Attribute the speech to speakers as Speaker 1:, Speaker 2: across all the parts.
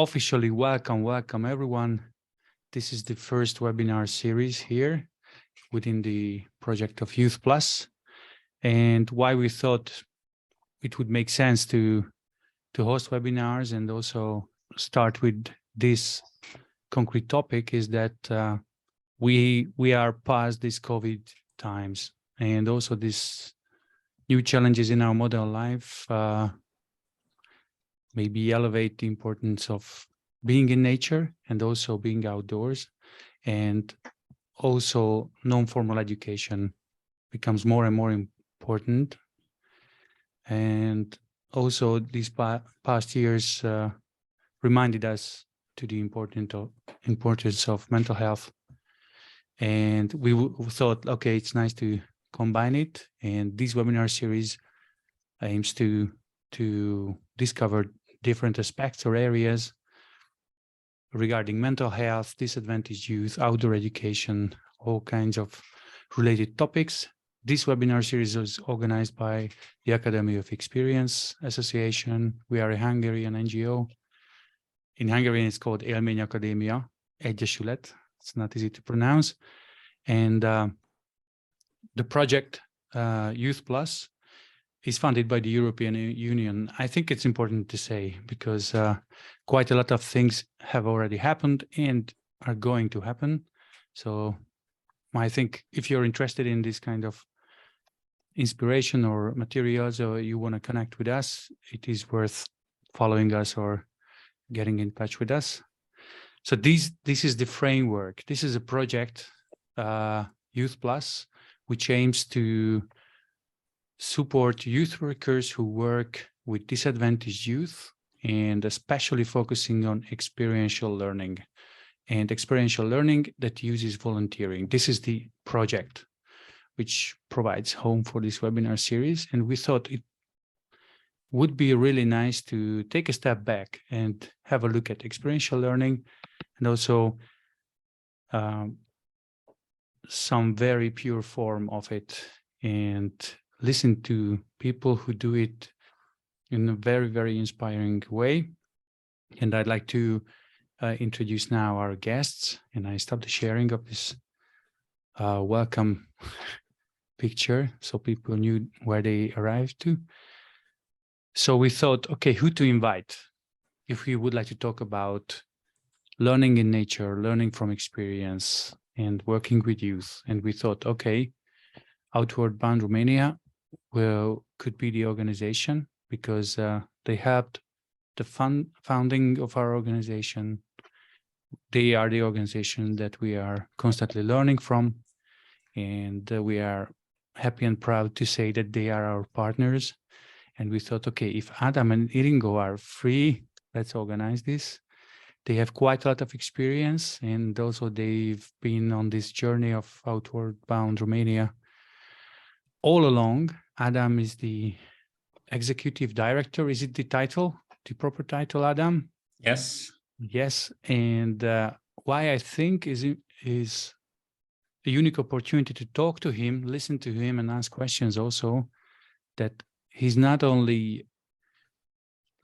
Speaker 1: officially welcome everyone. This is the first webinar series here within the project of Youth Plus, and why we thought it would make sense to host webinars and also start with this concrete topic is that we are past these COVID times, and also these new challenges in our modern life maybe elevate the importance of being in nature and also being outdoors, and also non-formal education becomes more and more important. And also these past years reminded us to the importance of mental health, and we thought, okay, it's nice to combine it, and this webinar series aims to discover different aspects or areas regarding mental health, disadvantaged youth, outdoor education, all kinds of related topics. This webinar series is organized by the Academy of Experience Association. We are a Hungarian NGO. In Hungarian, it's called Élmény Akadémia Egyesület. It's not easy to pronounce. And the project Youth Plus is funded by the European Union. I think it's important to say because quite a lot of things have already happened and are going to happen. So I think if you're interested in this kind of inspiration or materials, or you want to connect with us, it is worth following us or getting in touch with us. So this is the framework. This is a project, Youth Plus, which aims to support youth workers who work with disadvantaged youth, and especially focusing on experiential learning and experiential learning that uses volunteering. This is the project which provides home for this webinar series. And we thought it would be really nice to take a step back and have a look at experiential learning, and also some very pure form of it, and listen to people who do it in a very, very inspiring way. And I'd like to introduce now our guests, and I stop the sharing of this welcome picture so people knew where they arrived to. So we thought, okay, who to invite if we would like to talk about learning in nature, learning from experience, and working with youth. And we thought, okay, Bound Romania could be the organization, because they helped the founding of our organization. They are the organization that we are constantly learning from, and we are happy and proud to say that they are our partners. And we thought, okay, if Adam and Iringo are free, let's organize this. They have quite a lot of experience, and also they've been on this journey of Bound Romania all along. Adam is the executive director. Is it the title, the proper title, Adam?
Speaker 2: Yes.
Speaker 1: Yes. And why I think is a unique opportunity to talk to him, listen to him, and ask questions also, that he's not only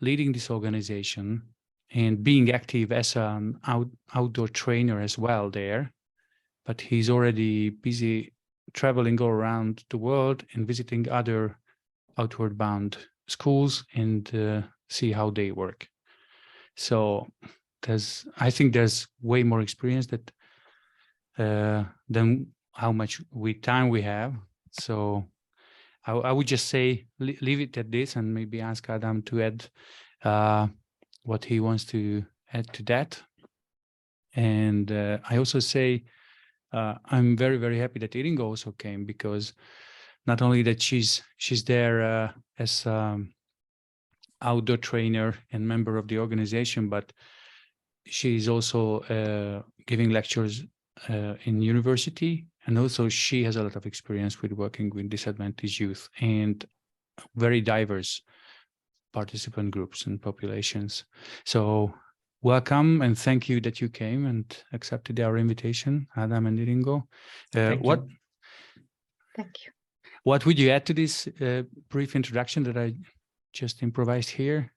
Speaker 1: leading this organization and being active as an outdoor trainer as well there, but he's already busy traveling all around the world and visiting other outward bound schools and see how they work. So I think there's way more experience than how much time we have. So I would just say leave it at this, and maybe ask Adam to add what he wants to add to that. And I also say I'm very, very happy that Iringo also came, because not only that she's there as outdoor trainer and member of the organization, but she's also giving lectures in university, and also she has a lot of experience with working with disadvantaged youth and very diverse participant groups and populations. So welcome, and thank you that you came and accepted our invitation, Adam and Iringo.
Speaker 2: Thank you.
Speaker 1: What would you add to this brief introduction that I just improvised here?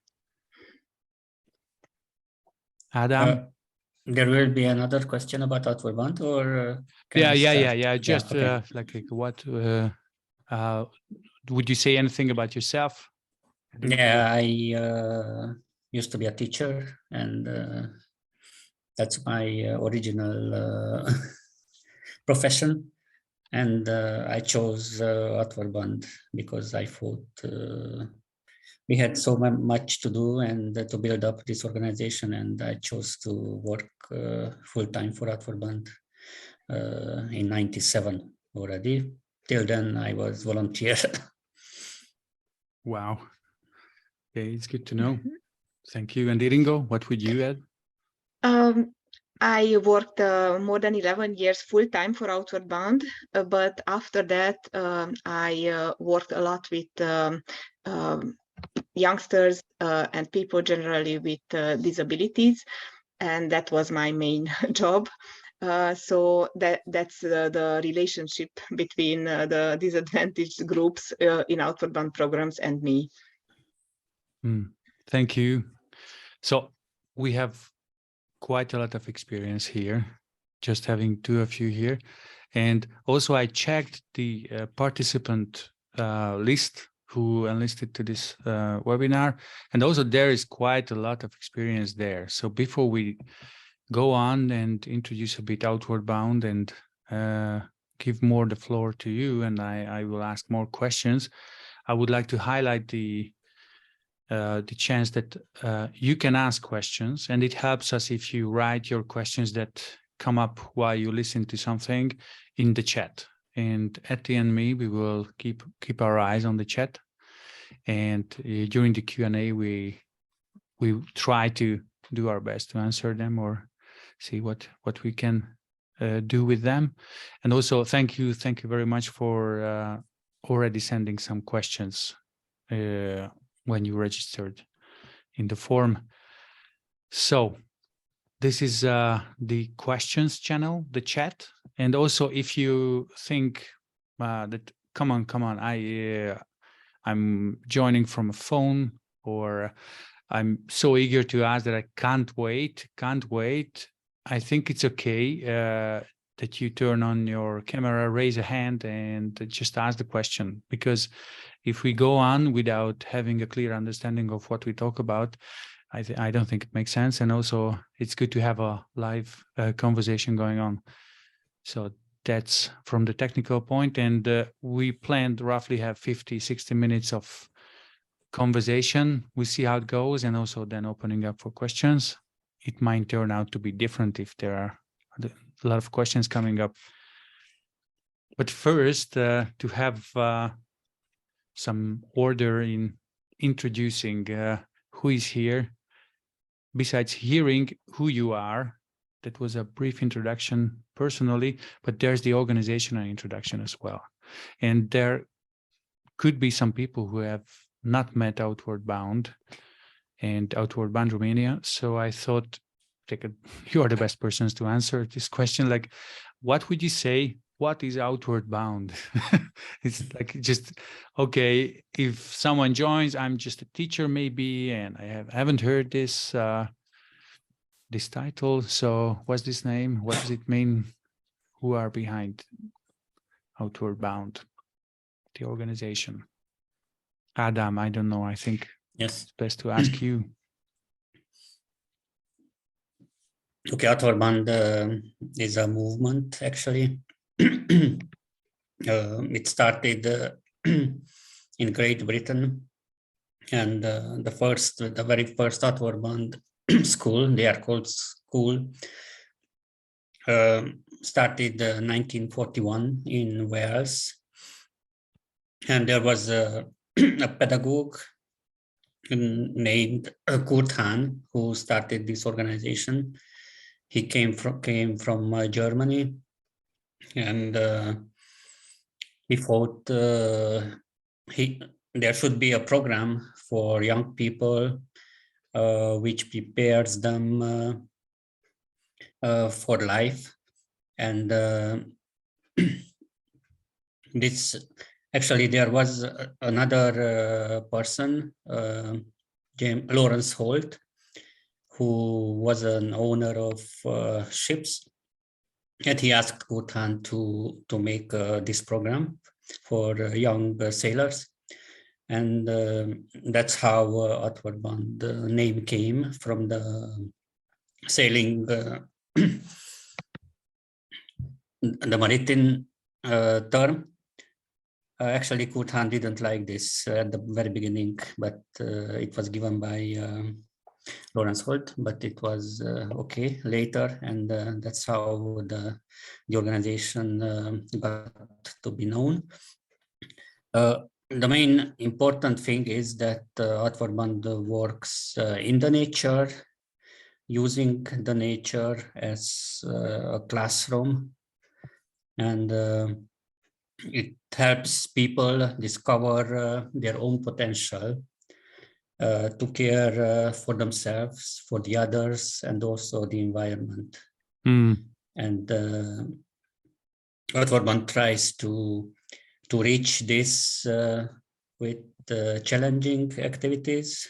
Speaker 1: Adam?
Speaker 2: There will be another question about Outward Bound, or can I
Speaker 1: Yeah.
Speaker 2: start?
Speaker 1: Just
Speaker 2: Okay.
Speaker 1: like what would you say anything about yourself?
Speaker 2: Yeah, I used to be a teacher, and that's my original profession. And I chose Outward Bound because I thought we had so much to do and to build up this organization, and I chose to work full-time for Outward Bound in '97 already. Till then, I was volunteer.
Speaker 1: Wow. Okay, it's good to know. Thank you. And Iringo, what would you add?
Speaker 3: I worked more than 11 years full-time for Outward Bound, but after that, I worked a lot with youngsters and people generally with disabilities, and that was my main job. So that's the relationship between the disadvantaged groups in Outward Bound programs and me.
Speaker 1: Thank you. So we have quite a lot of experience here, just having two of you here. And also I checked the participant list who enlisted to this webinar. And also there is quite a lot of experience there. So before we go on and introduce a bit Outward Bound and give more the floor to you, and I will ask more questions, I would like to highlight the chance that you can ask questions, and it helps us if you write your questions that come up while you listen to something in the chat. And at the end, we will keep our eyes on the chat, and during the Q&A, we try to do our best to answer them or see what we can do with them. And also, thank you very much for already sending some questions when you registered in the form. So this is the questions channel, the chat. And also if you think that, come on, I'm joining from a phone, or I'm so eager to ask that I can't wait. I think it's okay that you turn on your camera, raise a hand, and just ask the question, because if we go on without having a clear understanding of what we talk about, I don't think it makes sense. And also it's good to have a live conversation going on. So that's from the technical point. And we planned roughly have 50-60 minutes of conversation. We see how it goes, and also then opening up for questions. It might turn out to be different if there are a lot of questions coming up. But first, to have some order in introducing who is here. Besides hearing who you are, that was a brief introduction personally, but there's the organizational introduction as well. And there could be some people who have not met Outward Bound and Outward Bound Romania. So I thought you are the best persons to answer this question. Like, what would you say? What is Outward Bound? It's like, just, okay, if someone joins, I'm just a teacher maybe, and I haven't heard this this title. So what's this name? What does it mean? Who are behind Outward Bound, the organization? Adam, I don't know. I think
Speaker 2: Yes,
Speaker 1: it's best to ask you.
Speaker 2: Okay, Outward Bound is a movement, actually. It started in Great Britain, and the very first Outward Bound school, they are called school, started 1941 in Wales, and there was a pedagogue named Kurt Hahn who started this organization. He came from Germany, and he thought there should be a program for young people which prepares them for life. And this, actually, there was another person, Lawrence Holt, who was an owner of ships, and he asked Youht to make this program for young sailors. And that's how Outward Bound name came from the sailing, the maritime term. Actually, Youht didn't like this at the very beginning, but it was given by Lawrence Holt, but it was okay later, and that's how the organization got to be known. The main important thing is that Outward Bound works in the nature, using the nature as a classroom, and it helps people discover their own potential, to care for themselves, for the others, and also the environment. And Outward Bound tries to reach this with challenging activities,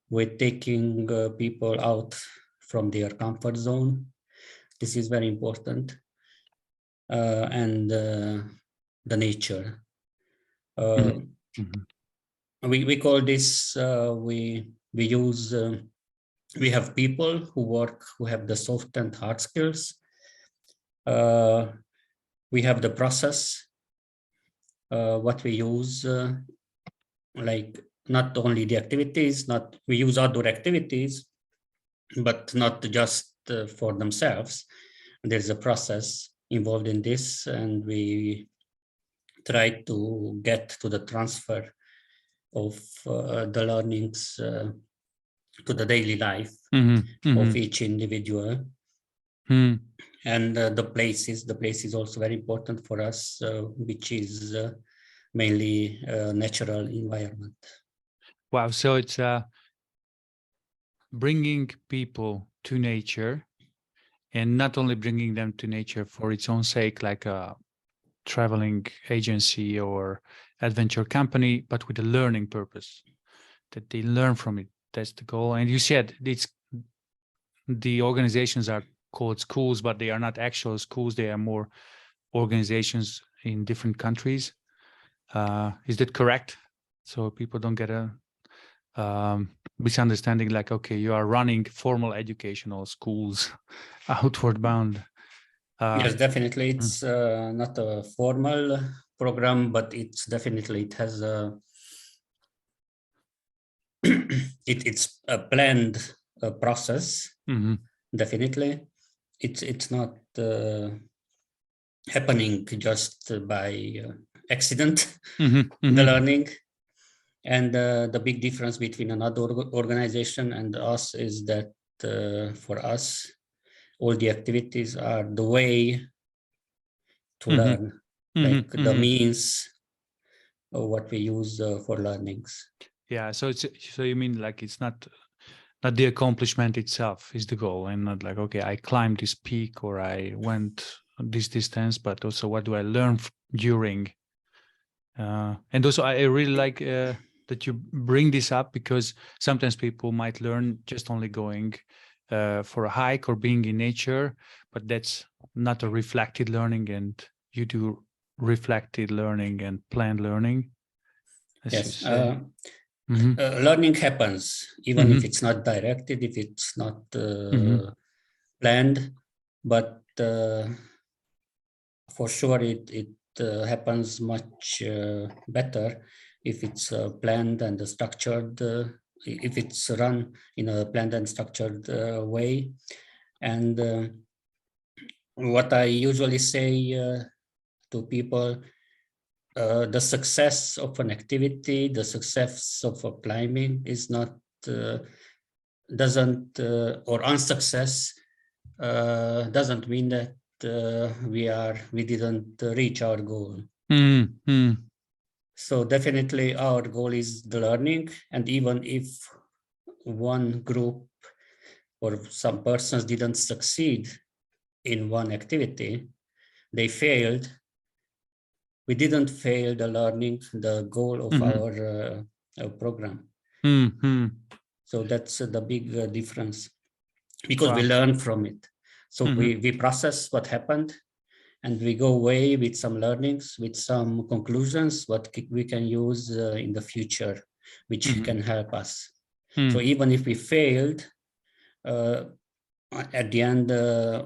Speaker 2: with taking people out from their comfort zone. This is very important. And the nature. We call this, we use, we have people who have the soft and hard skills. We have the process, what we use, like not only the activities, we use outdoor activities, but not just for themselves. There's a process involved in this, and we try to get to the transfer of the learnings to the daily life of each individual. And the place is also very important for us, which is mainly natural environment.
Speaker 1: Wow, so it's bringing people to nature, and not only bringing them to nature for its own sake, like a traveling agency or adventure company, but with a learning purpose, that they learn from it. That's the goal. And you said the organizations are called schools, but they are not actual schools. They are more organizations in different countries. Is that correct? So people don't get a misunderstanding, like, okay, you are running formal educational schools, Outward Bound.
Speaker 2: Yes, definitely. It's not a formal program, but it has a it's a planned process. Definitely, it's not happening just by accident. The learning. And the big difference between another organization and us is that for us, all the activities are the way to learn, like the means of what we use for learnings.
Speaker 1: Yeah, so you mean like it's not the accomplishment itself is the goal, and not like, okay, I climbed this peak or I went this distance, but also what do I learn during? And also I really like that you bring this up, because sometimes people might learn just only going for a hike or being in nature, but that's not a reflected learning, and you do reflected learning and planned learning.
Speaker 2: Yes, learning happens even if it's not directed, if it's not planned, but for sure it happens much better if it's planned and structured, if it's run in a planned and structured way. And what I usually say to people, the success of an activity, the success of a climbing is not, doesn't, or unsuccess doesn't mean that we didn't reach our goal. So definitely our goal is the learning, and even if one group or some persons didn't succeed in one activity, they failed, we didn't fail the learning, the goal of our program. So that's the big difference. because we learn from it. So we process what happened, and we go away with some learnings, with some conclusions, what we can use in the future, which can help us. So even if we failed, at the end,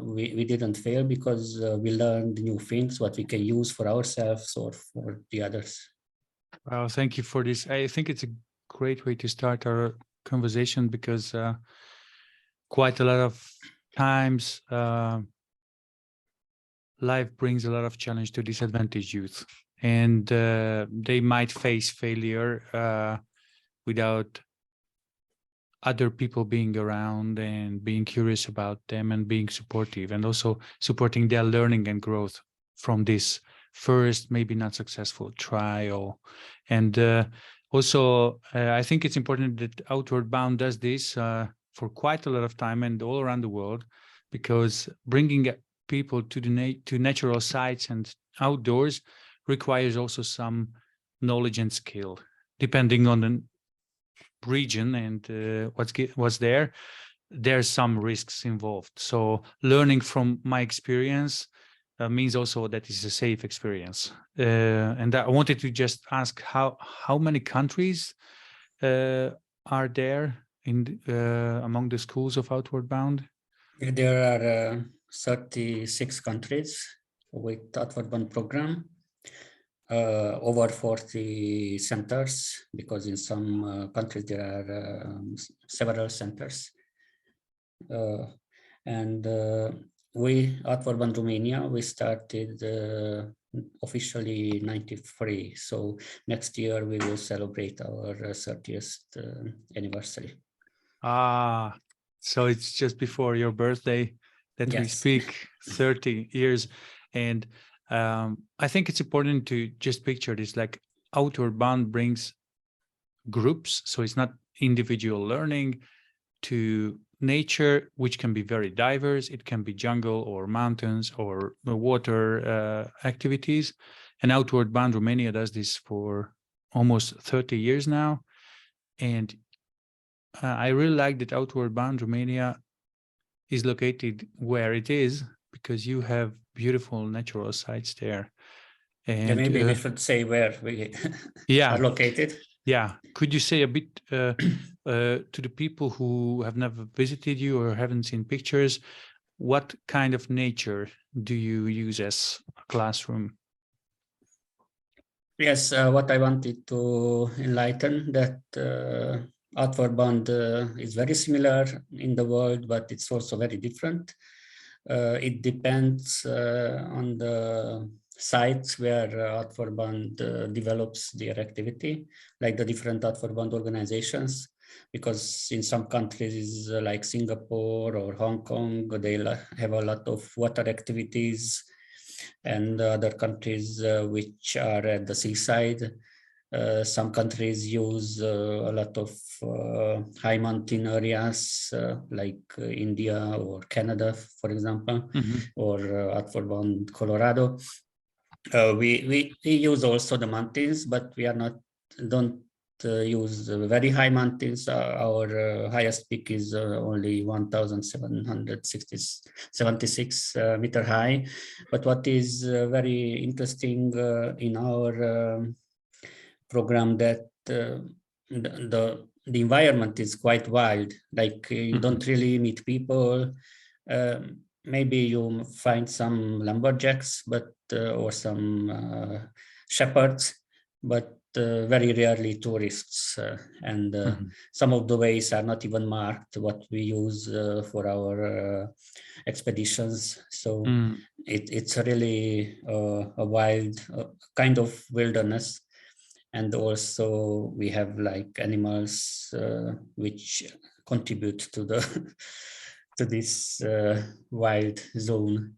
Speaker 2: we didn't fail because we learned new things, what we can use for ourselves or for the others.
Speaker 1: Well, thank you for this. I think it's a great way to start our conversation, because quite a lot of times life brings a lot of challenge to disadvantaged youth, and they might face failure without other people being around and being curious about them and being supportive, and also supporting their learning and growth from this first, maybe not successful trial. And also, I think it's important that Outward Bound does this for quite a lot of time and all around the world, because bringing people to to natural sites and outdoors requires also some knowledge and skill, depending on the region and what's there. There's some risks involved. So learning from my experience means also that it's a safe experience. And I wanted to just ask how many countries are there in among the schools of Outward Bound?
Speaker 2: There are 36 countries with Outward Bound program. Over 40 centers, because in some countries there are several centers. And we, Outward Bound Romania, we started officially 93. So next year we will celebrate our 30th anniversary.
Speaker 1: Ah, so it's just before your birthday that we speak, 30 years. And I think it's important to just picture this, like Outward Bound brings groups, so it's not individual learning, to nature, which can be very diverse. It can be jungle or mountains or water activities. And Outward Bound Romania does this for almost 30 years now. And I really like that Outward Bound Romania is located where it is, because you have beautiful natural sites there. And
Speaker 2: maybe we should say where we
Speaker 1: are
Speaker 2: located.
Speaker 1: Yeah. Could you say a bit to the people who have never visited you or haven't seen pictures, what kind of nature do you use as a classroom?
Speaker 2: Yes, what I wanted to enlighten, that Outward Bound is very similar in the world, but it's also very different. It depends on the sites where Outward Bound develops their activity, like the different Outward Bound organizations, because in some countries like Singapore or Hong Kong, they have a lot of water activities, and other countries which are at the seaside. Some countries use a lot of high mountain areas like India or Canada, for example, or Outward Bound Colorado. We use also the mountains, but we are don't use very high mountains. Our highest peak is only 1,776 meter high. But what is very interesting in our program, that the environment is quite wild. Like you don't really meet people. Maybe you find some lumberjacks, but or some shepherds, but very rarely tourists. And some of the ways are not even marked, what we use for our expeditions. So it's really a wild kind of wilderness. And also we have like animals which contribute to the to this wild zone.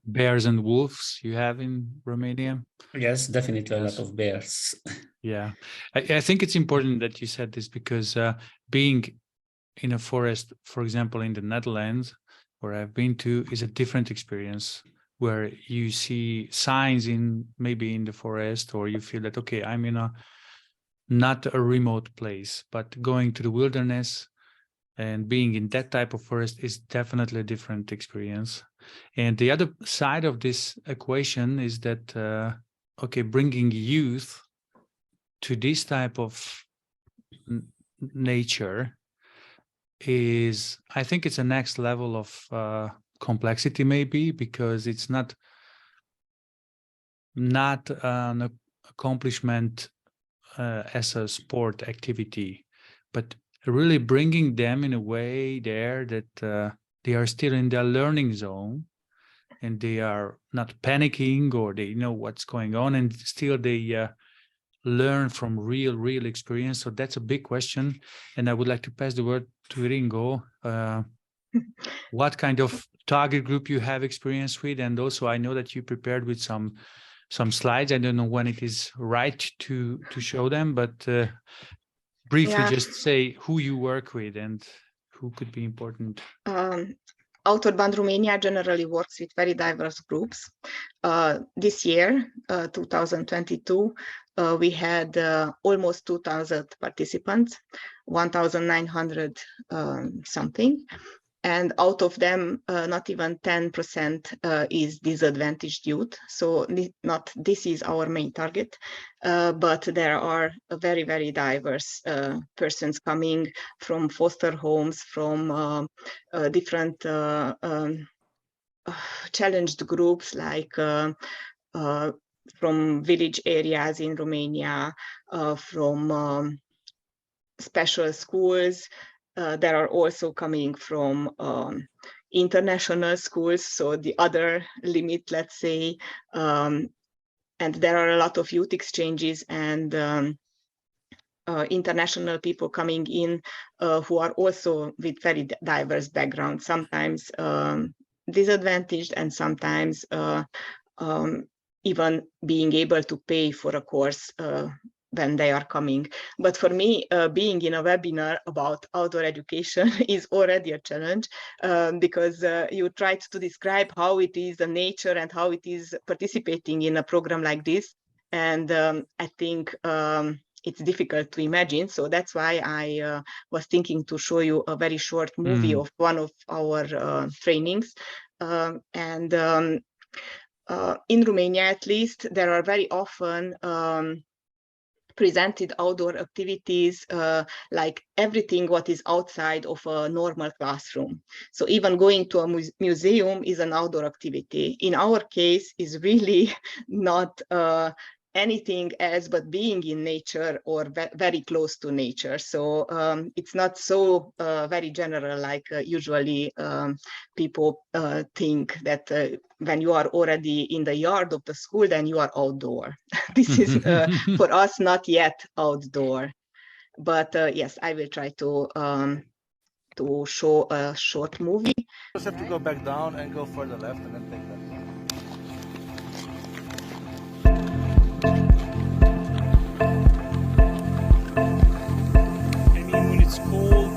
Speaker 1: Bears and wolves you have in Romania?
Speaker 2: Yes, definitely. Yes. A lot of bears.
Speaker 1: Yeah, I think it's important that you said this, because being in a forest, for example, in the Netherlands, where I've been to, is a different experience, where you see signs maybe in the forest, or you feel that, okay, I'm in not a remote place, but going to the wilderness, And being in that type of forest is definitely a different experience. And the other side of this equation is that, okay, bringing youth to this type of nature is, I think it's a next level of complexity, maybe, because it's not an accomplishment as a sport activity, but really bringing them in a way there that they are still in their learning zone and they are not panicking, or they know what's going on, and still they learn from real experience. So that's a big question. And I would like to pass the word to Ringo. What kind of target group you have experience with? And also I know that you prepared with some slides. I don't know when it is right to show them, but briefly just say who you work with and who could be important.
Speaker 3: Outward Bound Romania generally works with very diverse groups. This year, 2022, we had almost 2,000 participants, 1,900 something. And out of them, not even 10% is disadvantaged youth. So not this is our main target, but there are very, very diverse persons coming from foster homes, from different challenged groups, like from village areas in Romania, from special schools. There are also coming from international schools, so the other limit, let's say, and there are a lot of youth exchanges and international people coming in who are also with very diverse backgrounds, sometimes disadvantaged and sometimes even being able to pay for a course when they are coming. But for me, being in a webinar about outdoor education is already a challenge, because you tried to describe how it is the nature and how it is participating in a program like this. And I think it's difficult to imagine. So that's why I was thinking to show you a very short movie of one of our trainings. In Romania, at least, there are very often presented outdoor activities, like everything what is outside of a normal classroom. So even going to a museum is an outdoor activity. In our case, is really not anything else but being in nature or very close to nature. So it's not so very general like usually people think that when you are already in the yard of the school, then you are outdoor. This is for us not yet outdoor. But yes, I will try to show a short movie.
Speaker 4: You just have to go back down and go further left and then take that.
Speaker 5: When it's cold,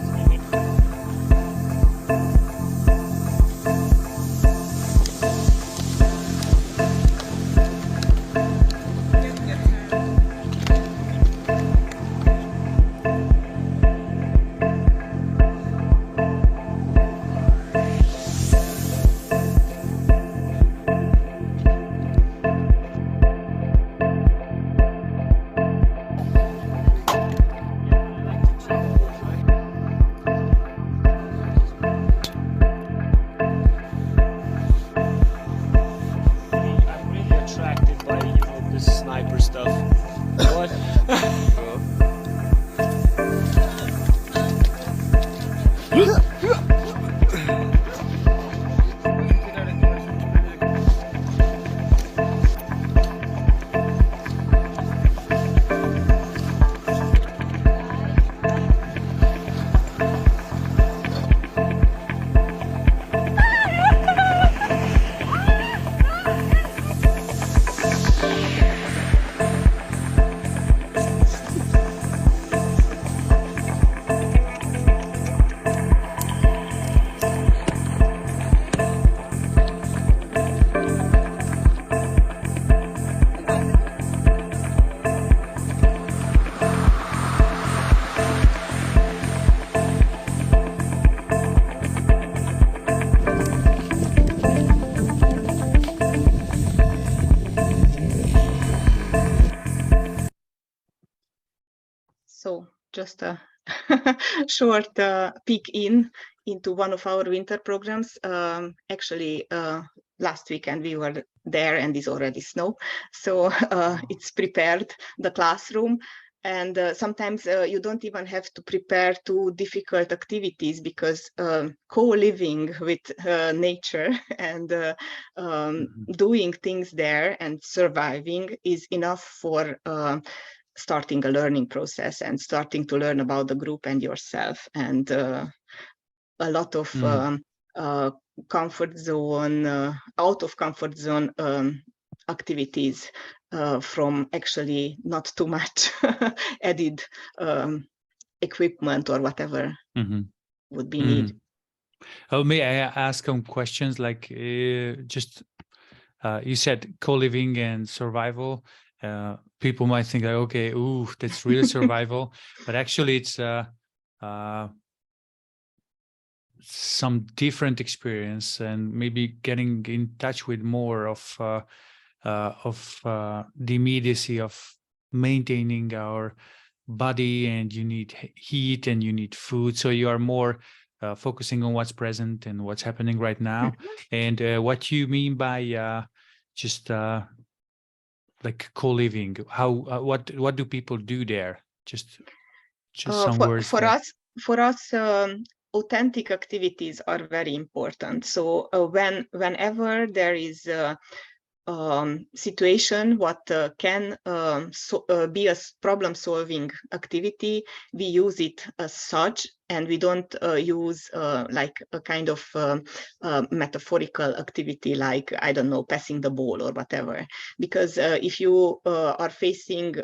Speaker 3: just a short peek into one of our winter programs. Actually, last weekend we were there and it's already snow. So it's prepared the classroom. And sometimes you don't even have to prepare too difficult activities because co-living with nature and doing things there and surviving is enough for starting a learning process and starting to learn about the group and yourself. And a lot of comfort zone, out of comfort zone activities from actually not too much added equipment or whatever would be needed.
Speaker 1: Oh, may I ask some questions? Like just you said co-living and survival. People might think like, okay, ooh, that's real survival, but actually it's some different experience, and maybe getting in touch with more of the immediacy of maintaining our body, and you need heat and you need food, so you are more focusing on what's present and what's happening right now. And what you mean by just like co-living, how what do people do there? Just some words
Speaker 3: for us authentic activities are very important. So whenever there is situation what can be a problem-solving activity, we use it as such, and we don't use like a kind of metaphorical activity like, I don't know, passing the ball or whatever. Because if you are facing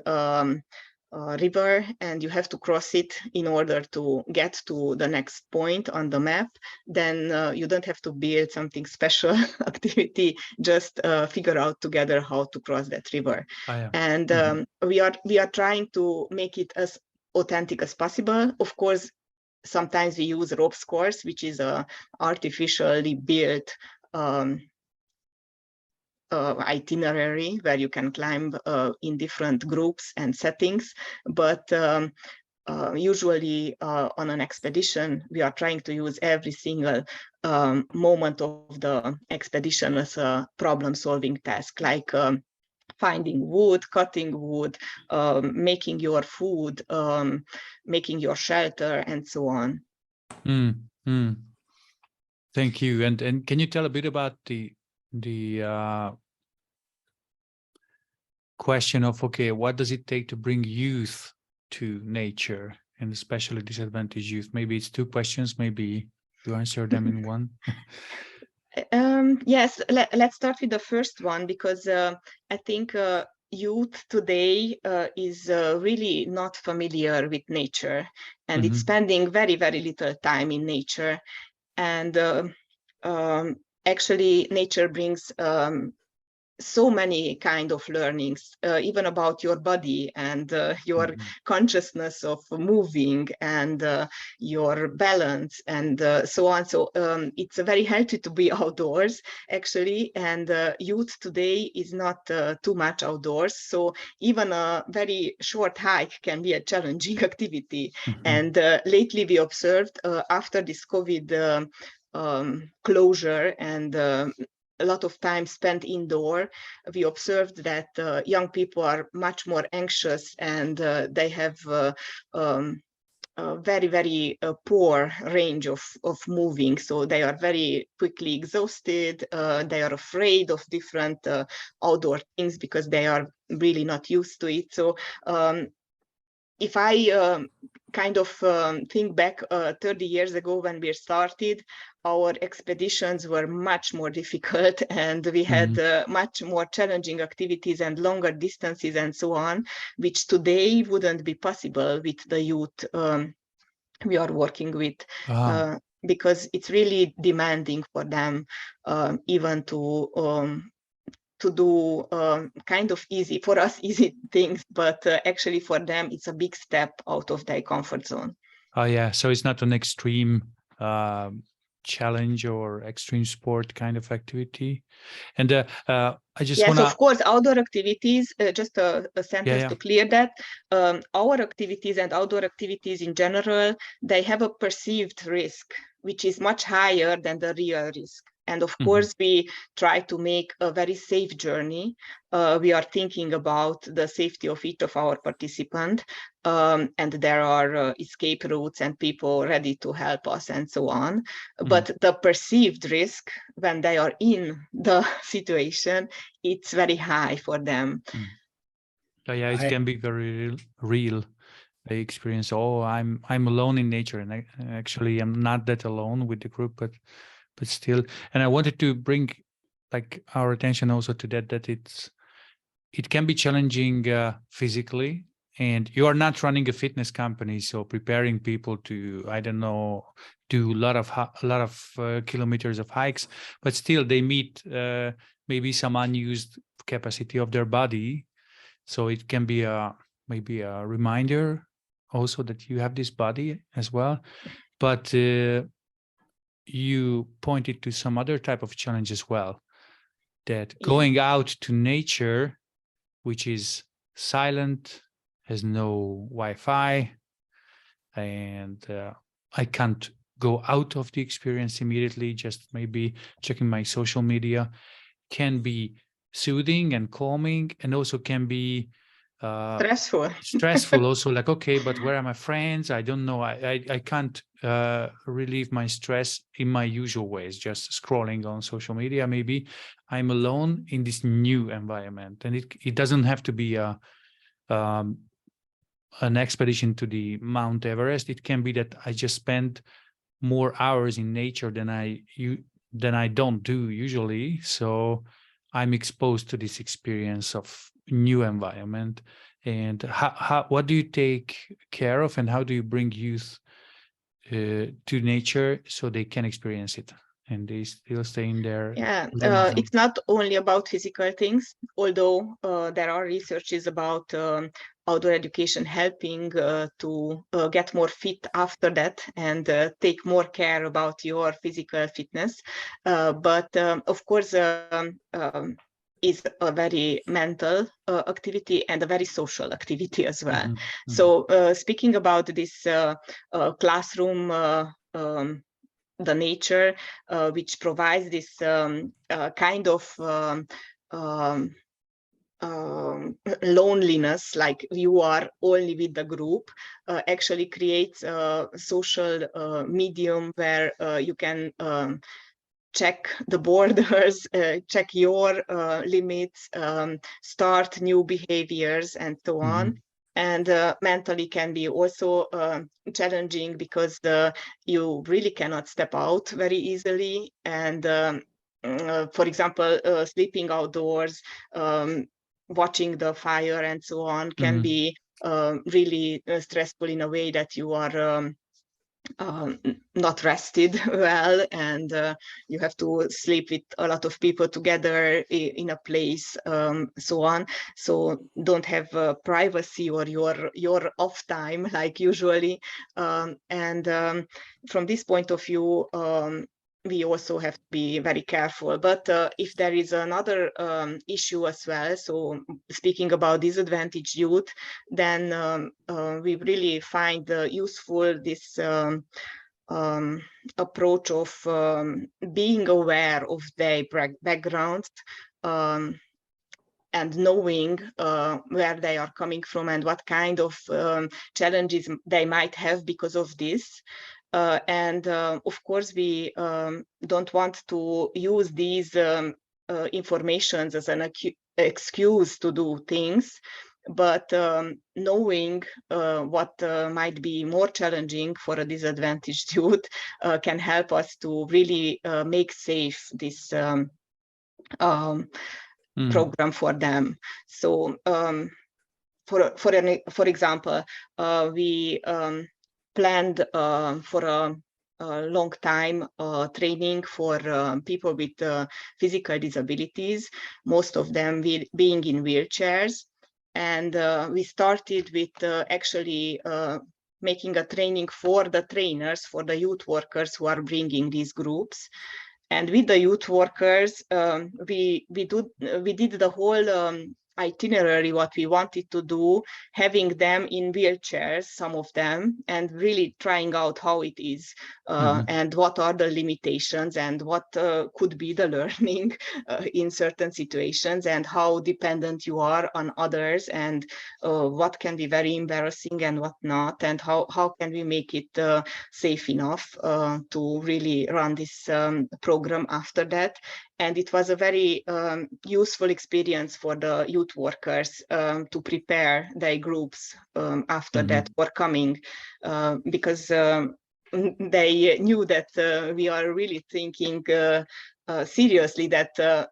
Speaker 3: river and you have to cross it in order to get to the next point on the map, then you don't have to build something special activity, just figure out together how to cross that river. And we are trying to make it as authentic as possible. Of course, sometimes we use ropes course, which is a artificially built itinerary where you can climb in different groups and settings, but usually on an expedition we are trying to use every single moment of the expedition as a problem-solving task, like finding wood, cutting wood, making your food, making your shelter, and so on.
Speaker 1: Thank you. And can you tell a bit about the question of, okay, what does it take to bring youth to nature, and especially disadvantaged youth? Maybe it's two questions, maybe you answer them in one.
Speaker 3: Yes, let's start with the first one, because I think youth today is really not familiar with nature, and it's spending very, very little time in nature. And actually nature brings so many kind of learnings, even about your body and your consciousness of moving and your balance and so on. So it's very healthy to be outdoors, actually. And youth today is not too much outdoors. So even a very short hike can be a challenging activity. And lately we observed after this COVID closure and a lot of time spent indoor, we observed that young people are much more anxious, and they have a very, very poor range of moving. So they are very quickly exhausted. They are afraid of different outdoor things because they are really not used to it. So if I kind of think back 30 years ago when we started, our expeditions were much more difficult, and we had much more challenging activities and longer distances and so on, which today wouldn't be possible with the youth we are working with, because it's really demanding for them even to do kind of easy, for us, easy things, but actually for them, it's a big step out of their comfort zone.
Speaker 1: Oh yeah, so it's not an extreme challenge or extreme sport kind of activity. And I just
Speaker 3: yes,
Speaker 1: want to...
Speaker 3: of course, outdoor activities, just a sentence to clear that. Our activities and outdoor activities in general, they have a perceived risk, which is much higher than the real risk. And of course, we try to make a very safe journey. We are thinking about the safety of each of our participants, and there are escape routes and people ready to help us and so on. But the perceived risk when they are in the situation, it's very high for them.
Speaker 1: Yeah, it can be very real. They experience, oh, I'm alone in nature, and actually I'm not that alone with the group, but still. And I wanted to bring like our attention also to that it can be challenging physically, and you are not running a fitness company, so preparing people to, I don't know, do a lot of kilometers of hikes, but still they meet maybe some unused capacity of their body. So it can be maybe a reminder also that you have this body as well. But you pointed to some other type of challenge as well, that going out to nature, which is silent, has no Wi-Fi, and I can't go out of the experience immediately, just maybe checking my social media, can be soothing and calming, and also can be stressful also, like, okay, but where are my friends? I don't know. I can't relieve my stress in my usual ways, just scrolling on social media. Maybe I'm alone in this new environment, and it doesn't have to be an expedition to the Mount Everest. It can be that I just spend more hours in nature than I don't do usually. So I'm exposed to this experience of new environment. And what do you take care of, and how do you bring youth to nature so they can experience it and they still stay in there?
Speaker 3: Yeah, it's not only about physical things, although there are researches about outdoor education helping to get more fit after that and take more care about your physical fitness. But of course, is a very mental activity and a very social activity as well. So speaking about this classroom, the nature, which provides this kind of loneliness, like you are only with the group, actually creates a social medium where you can check the borders, check your limits, start new behaviors, and so on. And mentally can be also challenging because you really cannot step out very easily. And for example, sleeping outdoors, watching the fire and so on can be really stressful in a way that you are not rested well, and you have to sleep with a lot of people together in a place, so on. So don't have privacy or your off time like usually. And from this point of view, we also have to be very careful. But if there is another issue as well, so speaking about disadvantaged youth, then we really find useful this approach of being aware of their backgrounds and knowing where they are coming from and what kind of challenges they might have because of this. And of course, we don't want to use these informations as an excuse to do things, but knowing what might be more challenging for a disadvantaged youth can help us to really make safe this program for them. So for example, we planned for a long time training for people with physical disabilities, most of them being in wheelchairs. And we started with actually making a training for the trainers, for the youth workers who are bringing these groups. And with the youth workers, we did the whole itinerary, what we wanted to do, having them in wheelchairs, some of them, and really trying out how it is and what are the limitations and what could be the learning in certain situations, and how dependent you are on others, and what can be very embarrassing and what not, and how can we make it safe enough to really run this program after that. And it was a very useful experience for the youth workers to prepare their groups after that for coming, because they knew that we are really thinking seriously that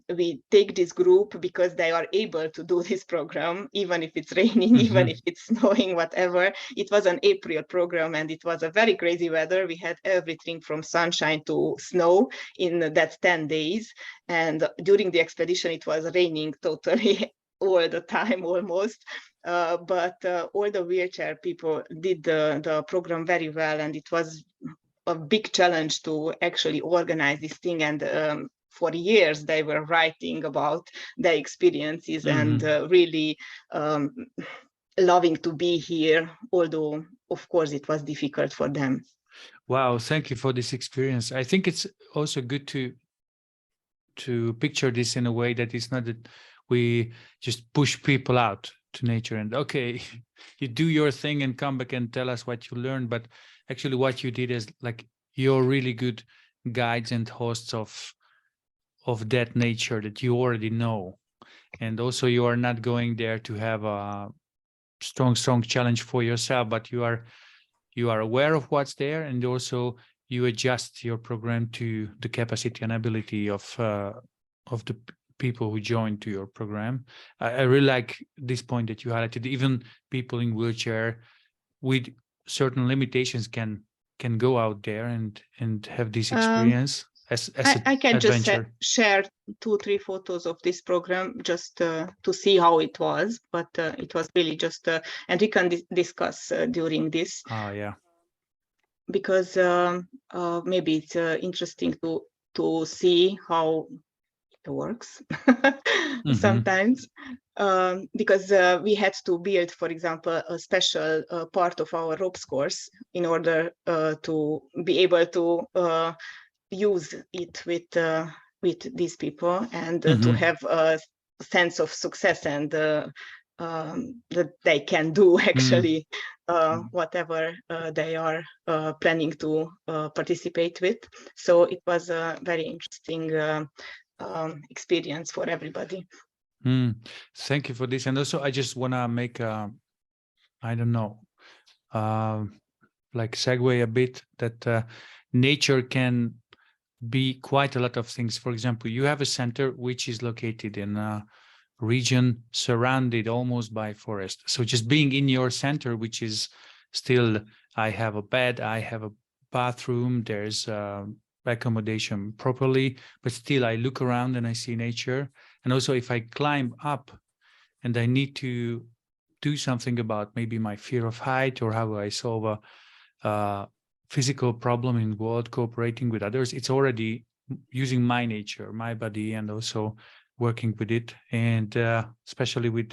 Speaker 3: we take this group because they are able to do this program, even if it's raining, even if it's snowing, whatever. It was an April program and it was a very crazy weather. We had everything from sunshine to snow in that 10 days. And during the expedition, it was raining totally all the time almost. But all the wheelchair people did the program very well. And it was a big challenge to actually organize this thing. And for years, they were writing about their experiences and really loving to be here, although, of course, it was difficult for them.
Speaker 1: Wow, thank you for this experience. I think it's also good to picture this in a way that it's not that we just push people out to nature and, okay, you do your thing and come back and tell us what you learned. But actually what you did is like you're really good guides and hosts of that nature that you already know. And also you are not going there to have a strong challenge for yourself, but you are aware of what's there, and also you adjust your program to the capacity and ability of the people who join to your program. I really like this point that you highlighted. Even people in wheelchair with certain limitations can go out there and have this experience.
Speaker 3: I can
Speaker 1: adventure.
Speaker 3: just share 2-3 photos of this program just to see how it was, but it was really just, and we can discuss during this.
Speaker 1: Yeah.
Speaker 3: Because maybe it's interesting to see how it works sometimes, because we had to build, for example, a special part of our ropes course in order to be able to use it with these people and to have a sense of success and that they can do actually whatever they are planning to participate with. So it was a very interesting experience for everybody.
Speaker 1: Thank you for this. And also I just want to make I don't know, like segue a bit that nature can be quite a lot of things. For example, you have a center which is located in a region surrounded almost by forest. So just being in your center, which is still, I have a bed, I have a bathroom, there's accommodation properly, but still I look around and I see nature. And also if I climb up and I need to do something about maybe my fear of height or how I solve a physical problem involved cooperating with others, it's already using my nature, my body, and also working with it. And especially with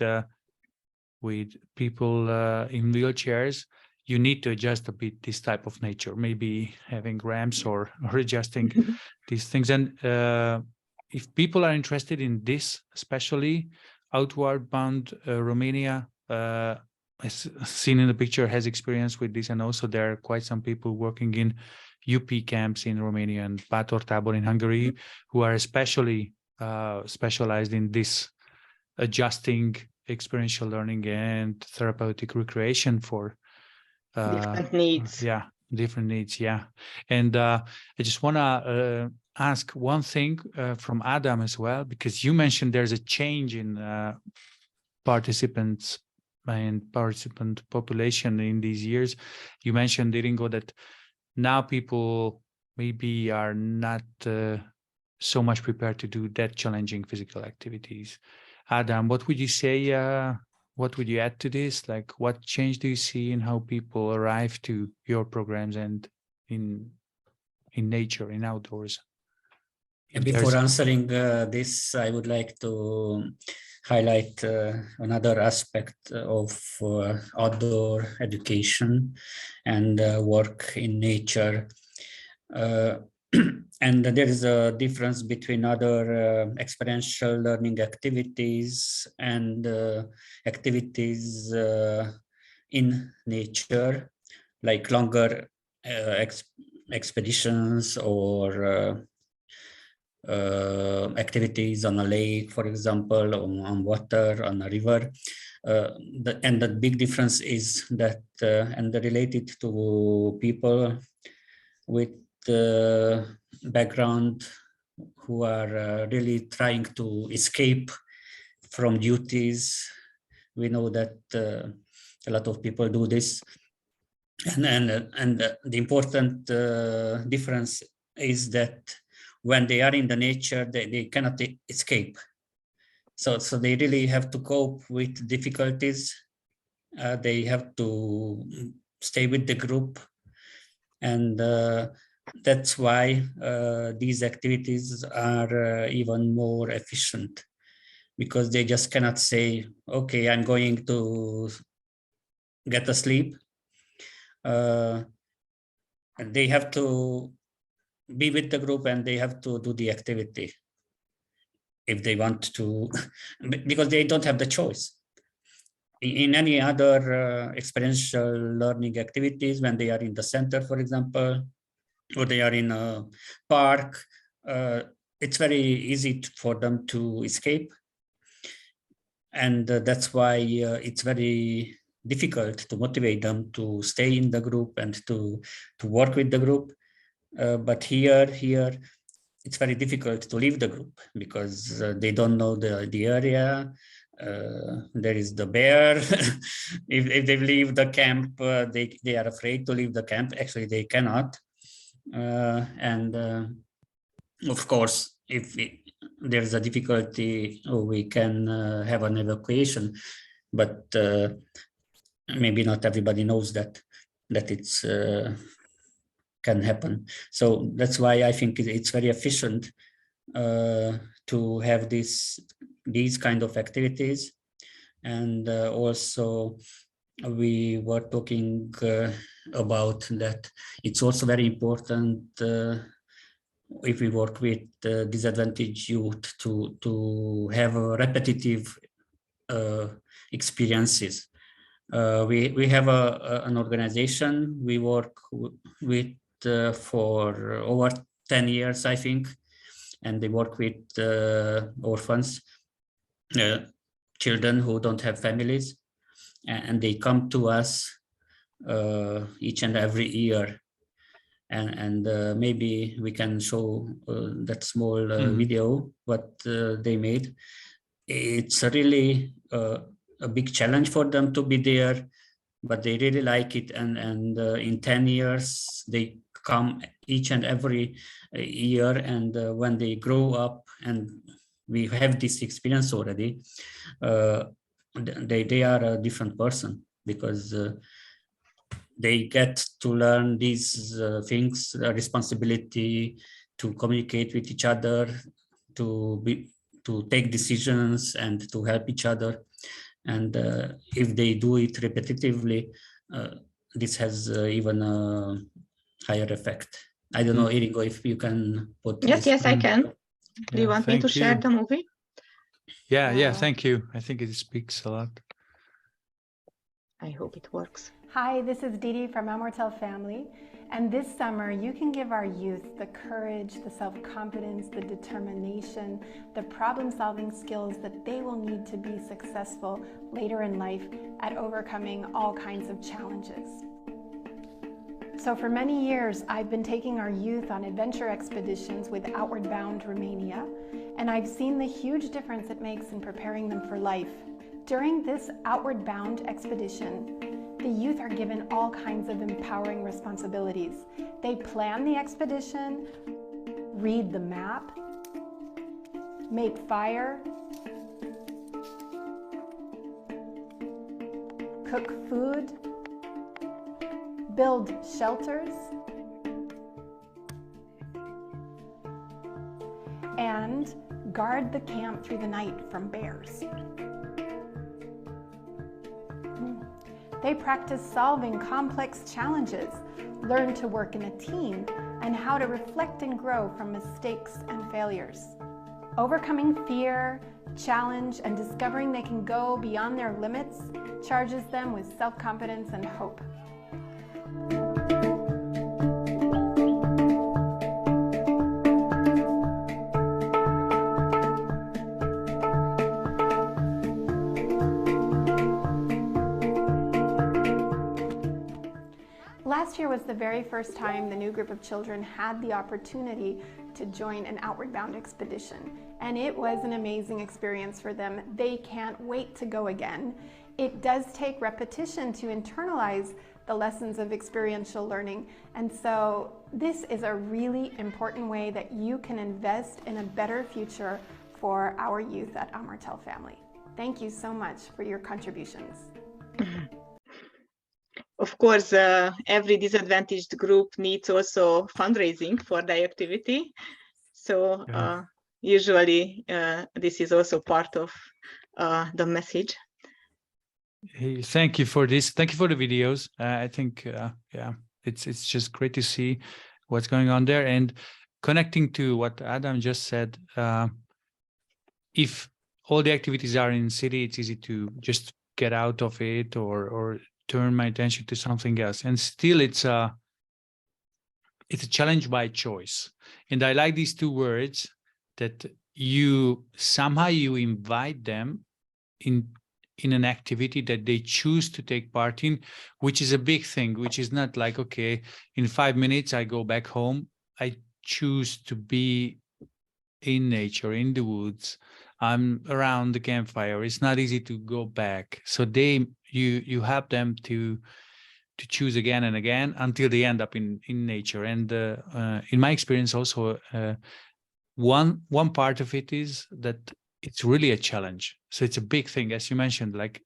Speaker 1: people in wheelchairs, you need to adjust a bit this type of nature, maybe having ramps or adjusting these things. And if people are interested in this, especially Outward Bound Romania, as seen in the picture, has experience with this, and also there are quite some people working in UP camps in Romania and Bátortábor in Hungary who are especially specialized in this adjusting experiential learning and therapeutic recreation for
Speaker 3: different needs.
Speaker 1: Yeah, different needs. Yeah, and I just want to ask one thing from Adam as well, because you mentioned there's a change in participants and participant population in these years. You mentioned, Iringo, that now people maybe are not so much prepared to do that challenging physical activities. Adam, what would you say what would you add to this? Like, what change do you see in how people arrive to your programs and in nature, in outdoors?
Speaker 2: Before answering this, I would like to highlight another aspect of outdoor education and work in nature. And there is a difference between other experiential learning activities and activities in nature, like longer expeditions or activities on a lake, for example, on water, on a river. And the big difference is that, and related to people with background who are really trying to escape from duties. We know that a lot of people do this. And the important difference is that when they are in the nature, they cannot escape. So they really have to cope with difficulties. They have to stay with the group. And that's why these activities are even more efficient, because they just cannot say, okay, I'm going to get a sleep. They have to be with the group and they have to do the activity if they want to, because they don't have the choice. In any other experiential learning activities, when they are in the center, for example, or they are in a park, it's very easy for them to escape. And that's why it's very difficult to motivate them to stay in the group and to work with the group. But here, it's very difficult to leave the group because they don't know the area. There is the bear. if they leave the camp, they are afraid to leave the camp. Actually, they cannot. And of course, if there's a difficulty, we can have an evacuation. But maybe not everybody knows that it's can happen. So that's why I think it's very efficient to have these kind of activities. And also we were talking about that it's also very important if we work with disadvantaged youth to have a repetitive experiences. We have an organization we work with for over 10 years, I think, and they work with orphans, children who don't have families, and they come to us each and every year. And maybe we can show that small video what they made. It's really a big challenge for them to be there, but they really like it. And in 10 years, they come each and every year. And when they grow up and we have this experience already, they are a different person, because they get to learn these things, responsibility to communicate with each other, to take decisions and to help each other. And if they do it repetitively, this has even a higher effect. I don't know, Irigo, if you can put
Speaker 3: Yes,
Speaker 2: this.
Speaker 3: yes, I can. Do you want me to share the movie?
Speaker 1: Yeah, thank you. I think it speaks a lot.
Speaker 3: I hope it works.
Speaker 5: Hi, this is Dee Dee from Amortel Family, and this summer you can give our youth the courage, the self-confidence, the determination, the problem-solving skills that they will need to be successful later in life at overcoming all kinds of challenges. So for many years, I've been taking our youth on adventure expeditions with Outward Bound Romania, and I've seen the huge difference it makes in preparing them for life. During this Outward Bound expedition, the youth are given all kinds of empowering responsibilities. They plan the expedition, read the map, make fire, cook food, build shelters, and guard the camp through the night from bears. They practice solving complex challenges, learn to work in a team, and how to reflect and grow from mistakes and failures. Overcoming fear, challenge, and discovering they can go beyond their limits charges them with self-confidence and hope. Last year was the very first time the new group of children had the opportunity to join an outward bound expedition, and it was an amazing experience for them. They can't wait to go again. It does take repetition to internalize the lessons of experiential learning, and so this is a really important way that you can invest in a better future for our youth at Árpád family. Thank you so much for your contributions.
Speaker 3: Of course, every disadvantaged group needs also fundraising for the activity. So usually this is also part of the message.
Speaker 1: Hey, thank you for this. Thank you for the videos. I think, yeah, it's just great to see what's going on there. And connecting to what Adam just said, if all the activities are in city, it's easy to just get out of it or turn my attention to something else. And still it's a challenge by choice. And I like these two words, that you somehow you invite them in an activity that they choose to take part in, which is a big thing, which is not like, okay, in 5 minutes I go back home. I choose to be in nature, in the woods. I'm around the campfire. It's not easy to go back. So you help them to choose again and again until they end up in nature. And in my experience also, one part of it is that it's really a challenge. So it's a big thing, as you mentioned, like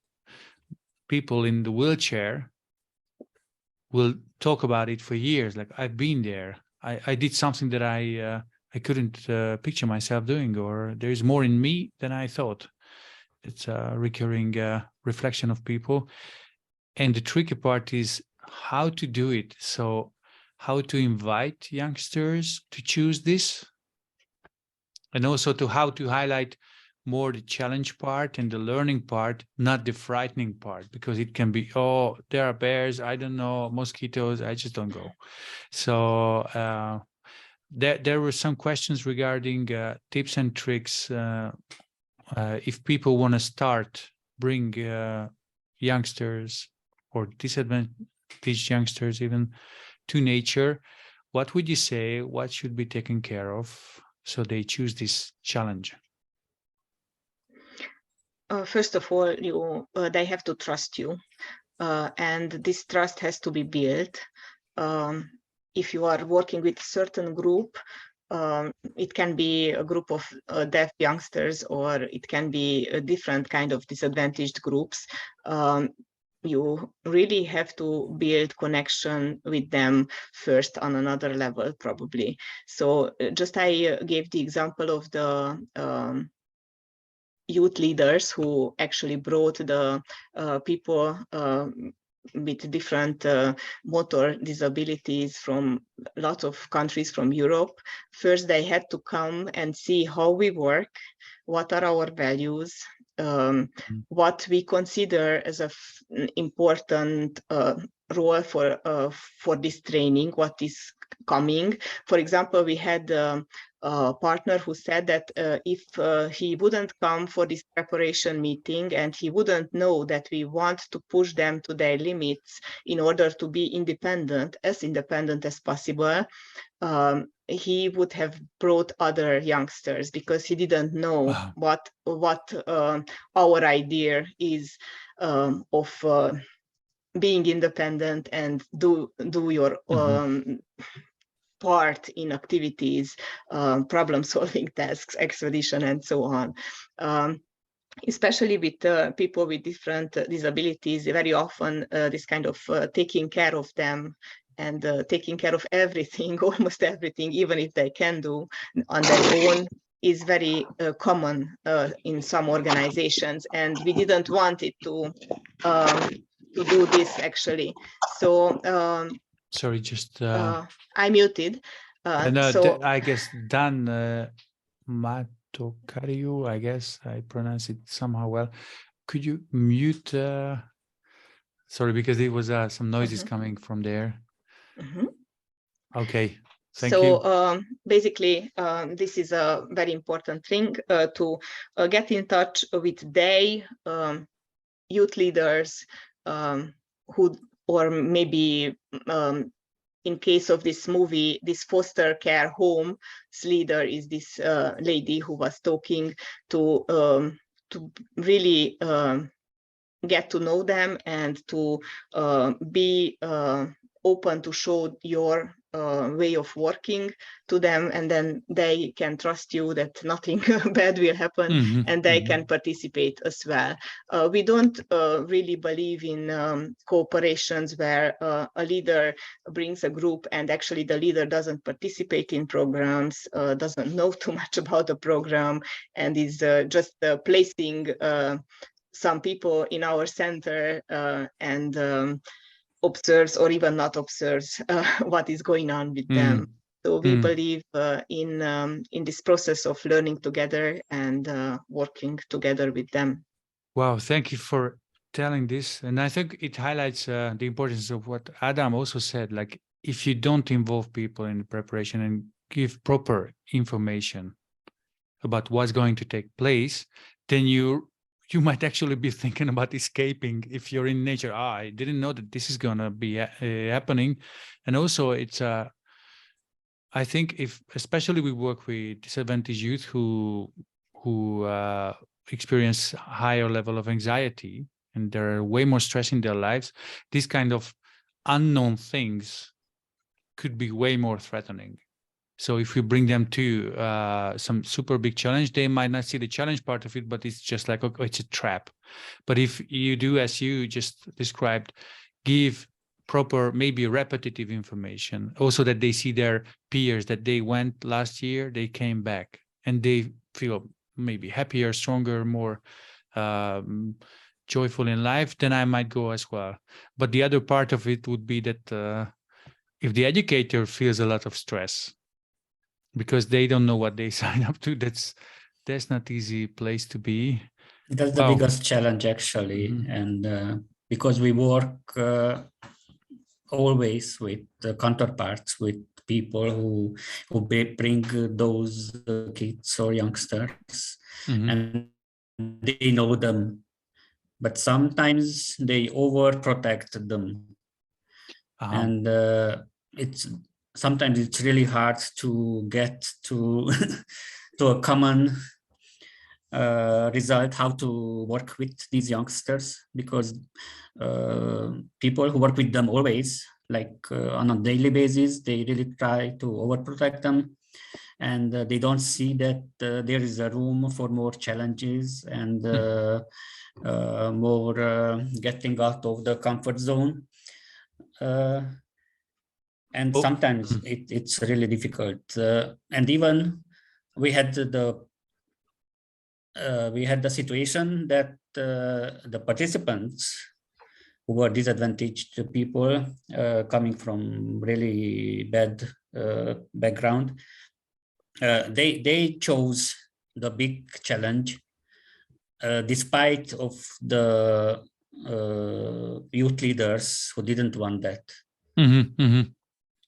Speaker 1: people in the wheelchair will talk about it for years. Like, I've been there. I did something that I couldn't picture myself doing, or there is more in me than I thought. It's a recurring reflection of people. And the tricky part is how to do it. So how to invite youngsters to choose this, and also to how to highlight more the challenge part and the learning part, not the frightening part, because it can be, oh, there are bears, I don't know, mosquitoes, I just don't go. So there were some questions regarding tips and tricks. If people want to start, bring youngsters or disadvantaged youngsters even to nature, what would you say, what should be taken care of so they choose this challenge?
Speaker 3: First of all, they have to trust you, and this trust has to be built. If you are working with a certain group, it can be a group of deaf youngsters, or it can be a different kind of disadvantaged groups. You really have to build connection with them first on another level, probably. So just I gave the example of the youth leaders who actually brought the people with different motor disabilities from lots of countries from Europe. First, they had to come and see how we work, what are our values, what we consider as an important role for this training, what is coming. For example, we had a partner who said that if he wouldn't come for this preparation meeting and he wouldn't know that we want to push them to their limits in order to be independent as possible, he would have brought other youngsters, because he didn't know what our idea is of being independent and do your part in activities, problem-solving tasks, expedition, and so on. especially with people with different disabilities, very often this kind of taking care of them and taking care of everything, almost everything, even if they can do on their own, is very common in some organizations, and we didn't want it to do this actually. So
Speaker 1: sorry, just
Speaker 3: I muted. So
Speaker 1: I guess Dan Matokariu, I guess I pronounce it somehow well. Could you mute? Sorry, because there was some noises coming from there. Okay. Thank you.
Speaker 3: Basically, this is a very important thing to get in touch with they youth leaders who, or maybe in case of this movie, this foster care home's leader is this lady who was talking to really get to know them and to be open to show your way of working to them, and then they can trust you that nothing bad will happen, and they can participate as well. We don't really believe in cooperations where a leader brings a group and actually the leader doesn't participate in programs, doesn't know too much about the program, and is just placing some people in our center and observes or even not observes what is going on with them. So we believe in this process of learning together and working together with them.
Speaker 1: Wow, thank you for telling this. And I think it highlights the importance of what Adam also said, like if you don't involve people in the preparation and give proper information about what's going to take place, then you might actually be thinking about escaping if you're in nature. I didn't know that this is going to be happening. And also it's I think if especially we work with disadvantaged youth who experience higher level of anxiety and there are way more stress in their lives, these kind of unknown things could be way more threatening. So if we bring them to some super big challenge, they might not see the challenge part of it, but it's just like, okay, it's a trap. But if you do, as you just described, give proper, maybe repetitive information, also that they see their peers that they went last year, they came back and they feel maybe happier, stronger, more joyful in life, then I might go as well. But the other part of it would be that if the educator feels a lot of stress, because they don't know what they sign up to, that's not easy place to be.
Speaker 2: That's the biggest challenge actually. And because we work always with counterparts, with people who bring those kids or youngsters, and they know them, but sometimes they overprotect them. And sometimes it's really hard to get to to a common result, how to work with these youngsters, because people who work with them always, like on a daily basis, they really try to overprotect them, and they don't see that there is a room for more challenges and more getting out of the comfort zone. And sometimes it's really difficult. And even we had the situation that the participants who were disadvantaged people coming from really bad background, they chose the big challenge despite of the youth leaders who didn't want that.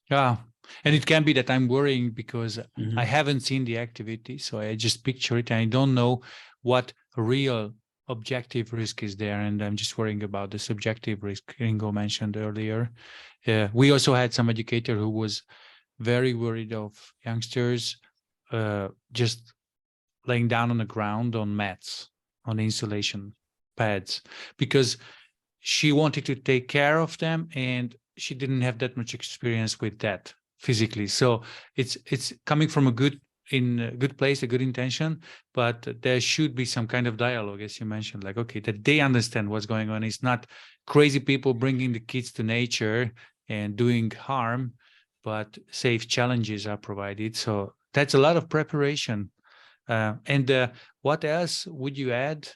Speaker 1: Yeah, and it can be that I'm worrying because I haven't seen the activity, so I just picture it and I don't know what real objective risk is there, and I'm just worrying about the subjective risk Ringo mentioned earlier. We also had some educator who was very worried of youngsters just laying down on the ground on mats, on insulation pads, because she wanted to take care of them and she didn't have that much experience with that physically. So it's coming from a good in a good place, a good intention, but there should be some kind of dialogue, as you mentioned, like, okay, that they understand what's going on. It's not crazy people bringing the kids to nature and doing harm, but safe challenges are provided. So that's a lot of preparation. And what else would you add?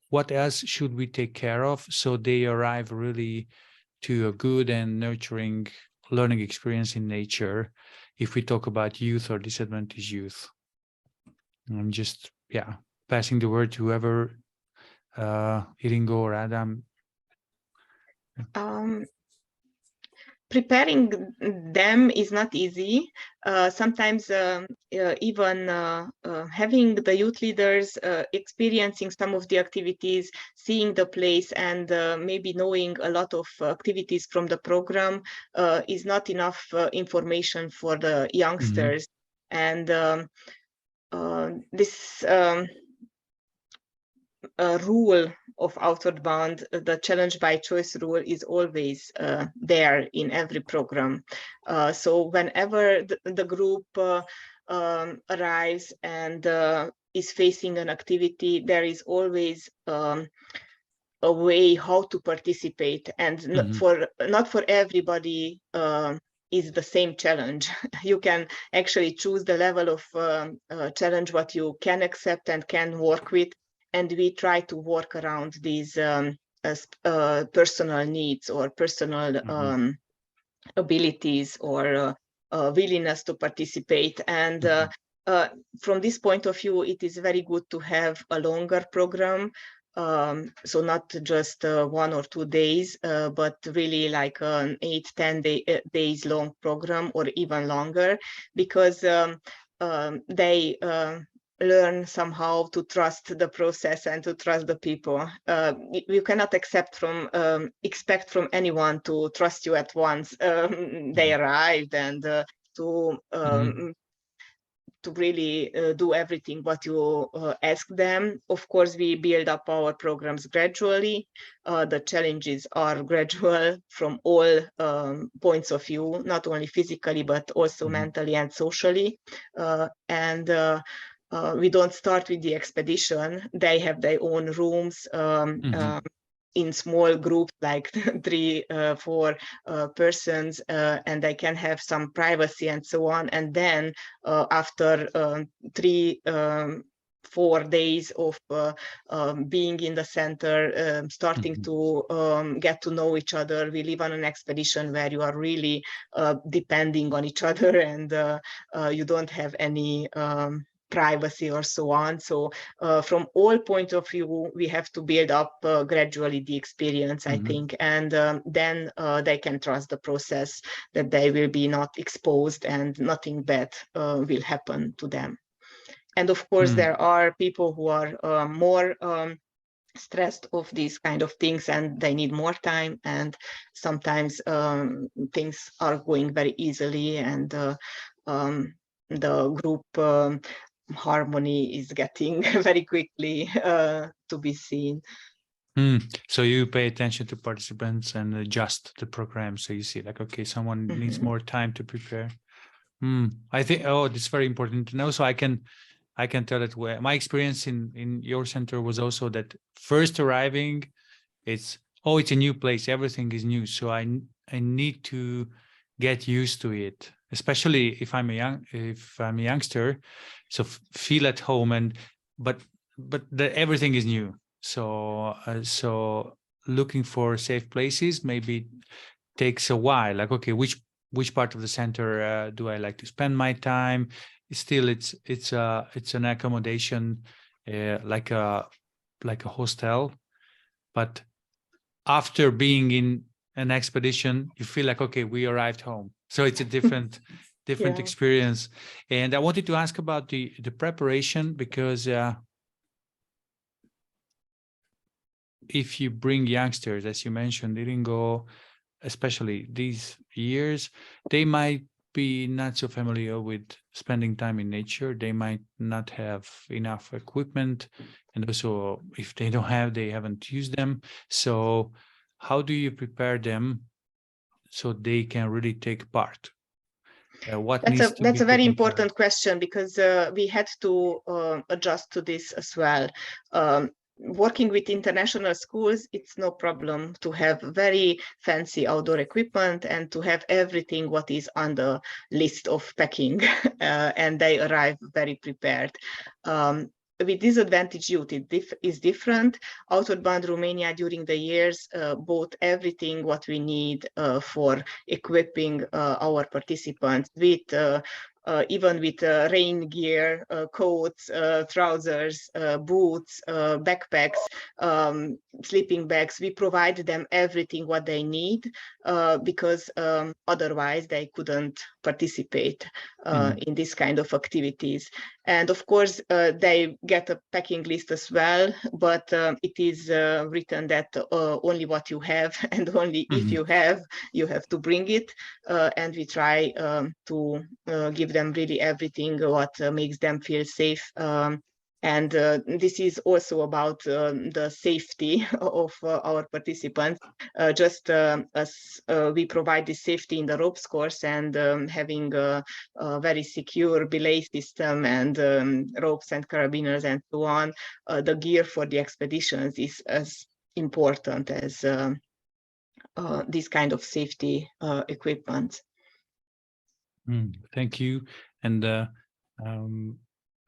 Speaker 1: What else should we take care of so they arrive really to a good and nurturing learning experience in nature, if we talk about youth or disadvantaged youth? I'm just, passing the word to whoever, Iringo or Adam.
Speaker 3: Preparing them is not easy. Sometimes even having the youth leaders experiencing some of the activities, seeing the place, and maybe knowing a lot of activities from the program is not enough information for the youngsters. And this rule of Outward Bound, the challenge by choice rule, is always there in every program. So whenever the group arrives and is facing an activity, there is always a way how to participate, and not for everybody is the same challenge. You can actually choose the level of challenge what you can accept and can work with. And we try to work around these personal needs or personal abilities or willingness to participate. And from this point of view, it is very good to have a longer program. So not just 1 or 2 days, but really like an 8-10 days long program, or even longer, because they learn somehow to trust the process and to trust the people. You cannot expect from anyone to trust you at once. They arrived, and to really do everything what you ask them. Of course, we build up our programs gradually. The challenges are gradual from all points of view, not only physically, but also mentally and socially. We don't start with the expedition. They have their own rooms in small groups, like 3-4 persons, and they can have some privacy and so on. And then after 3-4 days of being in the center, starting to get to know each other, we live on an expedition where you are really depending on each other, and you don't have any privacy or so on. So from all point of view, we have to build up gradually the experience, I think, and then they can trust the process, that they will be not exposed and nothing bad will happen to them. And of course, there are people who are more stressed of these kind of things, and they need more time, and sometimes things are going very easily, and the group harmony is getting very quickly to be seen.
Speaker 1: So you pay attention to participants and adjust the program. So you see, like, okay, someone needs more time to prepare. I think, it's very important to know. So I can tell that my experience in your center was also that first arriving, it's a new place, everything is new. So I need to get used to it, especially if I'm a youngster. So feel at home, but everything is new. So looking for safe places maybe takes a while. Like, okay, which part of the center do I like to spend my time? Still, it's an accommodation, like a hostel, but after being in an expedition, you feel like, okay, we arrived home. So it's a different experience. And I wanted to ask about the preparation, because if you bring youngsters, as you mentioned, Iringo, especially these years, they might be not so familiar with spending time in nature. They might not have enough equipment, and also if they don't have, they haven't used them. So how do you prepare them so they can really take part? what needs to be
Speaker 3: that's a very
Speaker 1: taken care of?
Speaker 3: important question, because we had to adjust to this as well. Working with international schools, it's no problem to have very fancy outdoor equipment and to have everything what is on the list of packing, and they arrive very prepared. With disadvantaged youth, it is different. Out of Bound Romania, during the years, bought everything what we need for equipping our participants with even with rain gear, coats, trousers, boots, backpacks, sleeping bags. We provide them everything what they need, because otherwise they couldn't participate in this kind of activities. And of course, they get a packing list as well, but it is written that only what you have, and only if you have to bring it. And we try to give them really everything what makes them feel safe. And this is also about the safety of our participants. Just as we provide this safety in the ropes course, and having a very secure belay system, and ropes and carabiners and so on, the gear for the expeditions is as important as this kind of safety equipment.
Speaker 1: Thank you. And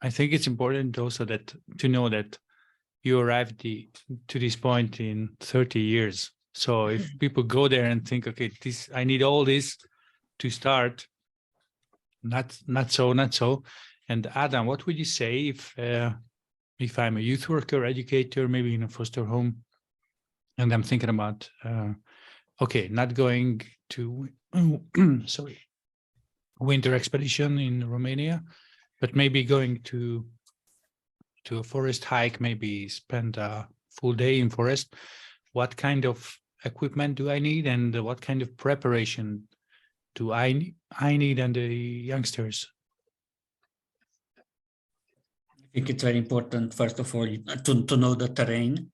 Speaker 1: I think it's important also that to know that you arrived to this point in 30 years. So if people go there and think, okay, I need all this to start, not so. And Adam, what would you say if I'm a youth worker, educator, maybe in a foster home, and I'm thinking about, okay, not going to, winter expedition in Romania, but maybe going to a forest hike, maybe spend a full day in forest. What kind of equipment do I need, and what kind of preparation do I need and the youngsters?
Speaker 2: I think it's very important, first of all, to know the terrain,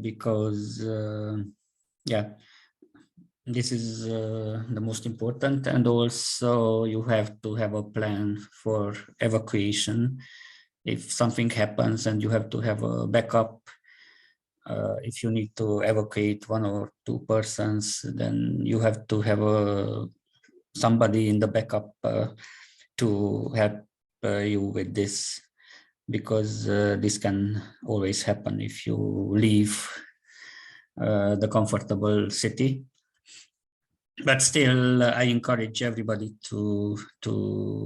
Speaker 2: because this is the most important. And also you have to have a plan for evacuation. If something happens and you have to have a backup, if you need to evacuate 1 or 2 persons, then you have to have somebody in the backup to help you with this, because this can always happen if you leave the comfortable city. But still, I encourage everybody to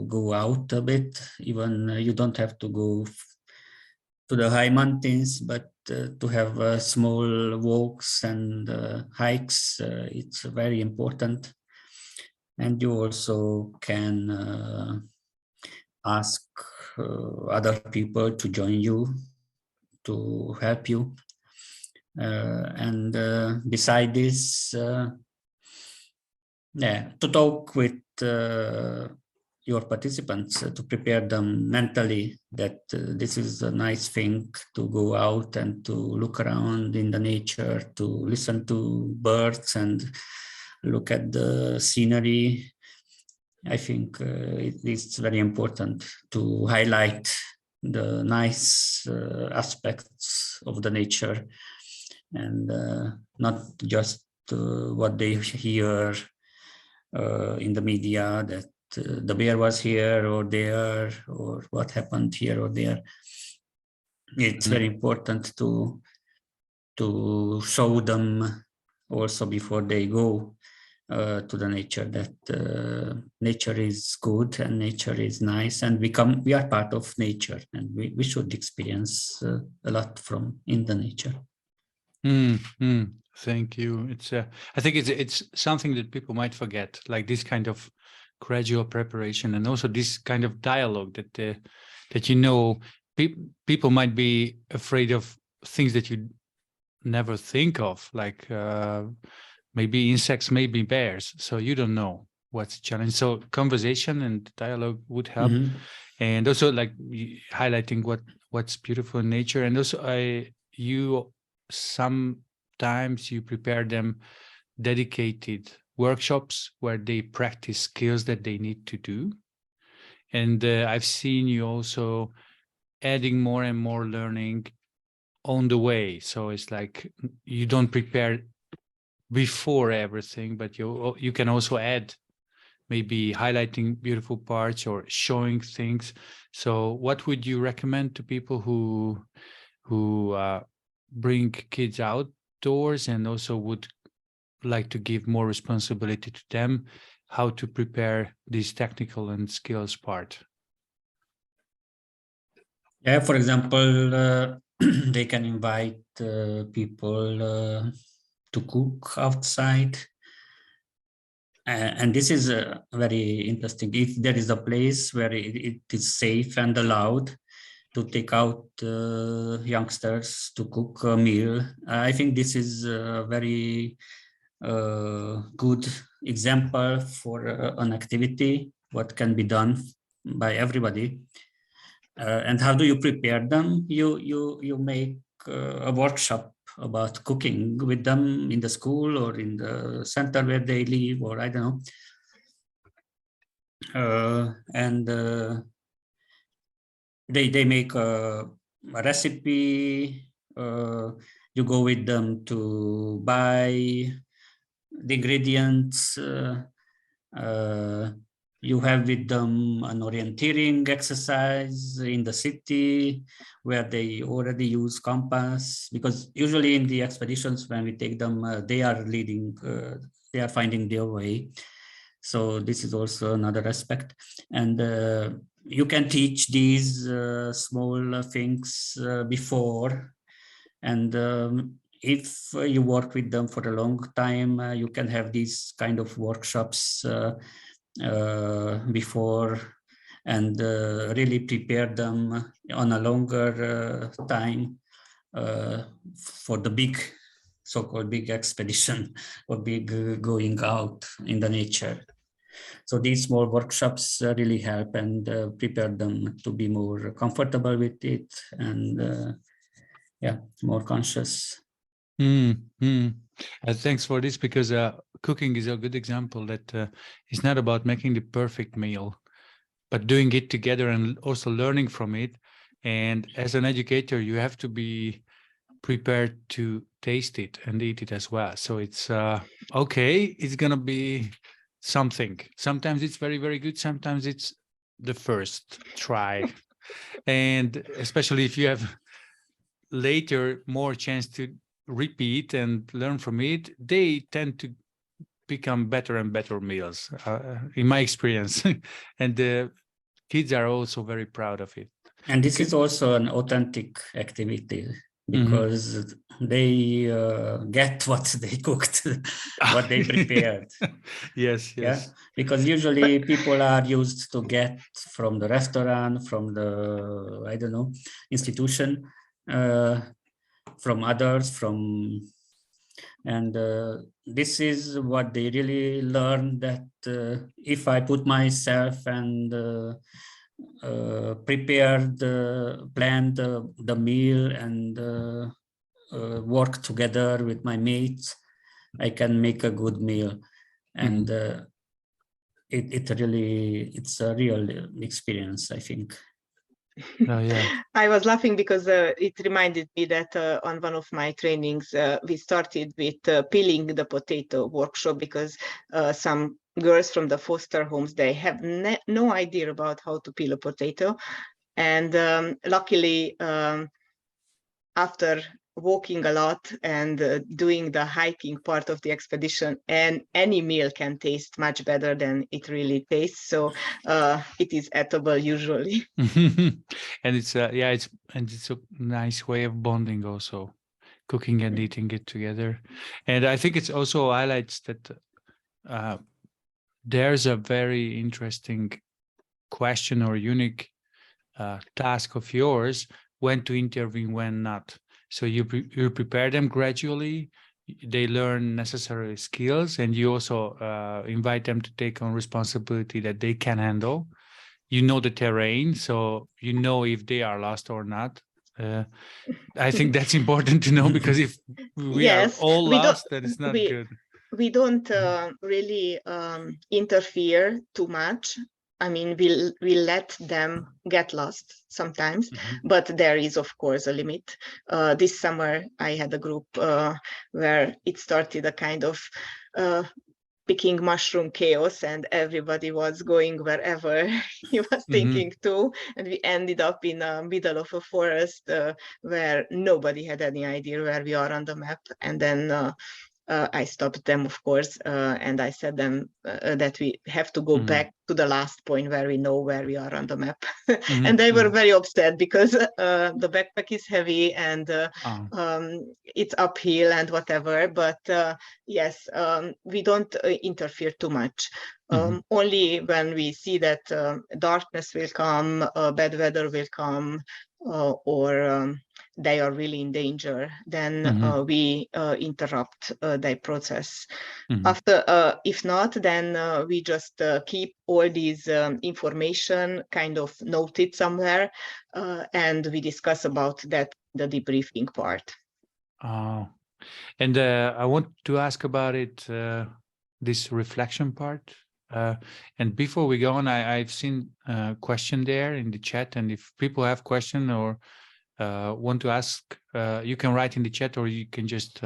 Speaker 2: go out a bit. Even you don't have to go to the high mountains, but to have small walks and hikes, it's very important. And you also can ask other people to join you, to help you. And beside this, to talk with your participants, to prepare them mentally that this is a nice thing to go out and to look around in the nature, to listen to birds and look at the scenery. I think it is very important to highlight the nice aspects of the nature, and not just what they hear in the media, that the bear was here or there, or what happened here or there. It's very important to show them also before they go to the nature, that nature is good and nature is nice, and we are part of nature, and we should experience a lot in the nature.
Speaker 1: Thank you. It's I think it's something that people might forget, like this kind of gradual preparation, and also this kind of dialogue that people might be afraid of things that you never think of, like maybe insects, maybe bears. So you don't know what's the challenge. So conversation and dialogue would help, and also like highlighting what's beautiful in nature, and also sometimes you prepare them dedicated workshops where they practice skills that they need to do. And I've seen you also adding more and more learning on the way. So it's like you don't prepare before everything, but you can also add, maybe highlighting beautiful parts or showing things. So what would you recommend to people who bring kids outdoors and also would like to give more responsibility to them, how to prepare this technical and skills part?
Speaker 2: Yeah, for example, they can invite people to cook outside. And this is very interesting. If there is a place where it is safe and allowed to take out youngsters to cook a meal, I think this is a very good example for an activity, what can be done by everybody. And how do you prepare them? You make a workshop about cooking with them in the school or in the center where they live, or I don't know. They make a recipe. You go with them to buy the ingredients. You have with them an orienteering exercise in the city where they already use compass, because usually in the expeditions when we take them, they are leading, they are finding their way. So this is also another aspect. And you can teach these small things before. And if you work with them for a long time, you can have these kind of workshops before, and really prepare them on a longer time for the big, so-called big expedition or big going out in the nature. So these small workshops really help and prepare them to be more comfortable with it and more conscious.
Speaker 1: Thanks for this, because cooking is a good example that it's not about making the perfect meal, but doing it together and also learning from it. And as an educator, you have to be prepared to taste it and eat it as well. So it's okay, it's gonna be something. Sometimes it's very, very good. Sometimes it's the first try. And especially if you have later more chance to repeat and learn from it, they tend to become better and better meals, in my experience. And the kids are also very proud of it.
Speaker 2: And this is also an authentic activity, because they get what they cooked, what they prepared.
Speaker 1: Yes.
Speaker 2: Yeah, because usually people are used to get from the restaurant, from the, I don't know, institution, from others, and this is what they really learn, that if I put myself and prepare plan the meal and work together with my mates, I can make a good meal. And it's a real experience, I think.
Speaker 1: Oh, yeah.
Speaker 3: I was laughing because it reminded me that on one of my trainings, we started with peeling the potato workshop, because some girls from the foster homes, they have no idea about how to peel a potato. And luckily, after walking a lot and doing the hiking part of the expedition, and any meal can taste much better than it really tastes. So it is edible usually.
Speaker 1: And it's it's a nice way of bonding also, cooking and eating it together. And I think it's also highlights that there's a very interesting question or unique task of yours, when to intervene, when not. So you prepare them gradually, they learn necessary skills, and you also invite them to take on responsibility that they can handle. You know the terrain, so you know if they are lost or not. I think that's important to know, because if we are all lost, then it's not good.
Speaker 3: We don't really interfere too much. I mean, we let them get lost sometimes, but there is, of course, a limit. This summer, I had a group where it started a kind of picking mushroom chaos, and everybody was going wherever he was thinking to, and we ended up in the middle of a forest where nobody had any idea where we are on the map. And then I stopped them, of course, and I said them that we have to go back to the last point where we know where we are on the map. And they were very upset because the backpack is heavy and it's uphill and whatever. But yes, we don't interfere too much. Only when we see that darkness will come, bad weather will come, or they are really in danger, then we interrupt their process. After, if not, then we just keep all these information kind of noted somewhere, and we discuss about that the debriefing part.
Speaker 1: And I want to ask about it, this reflection part. And before we go on, I've seen a question there in the chat, and if people have question or want to ask, you can write in the chat, or you can just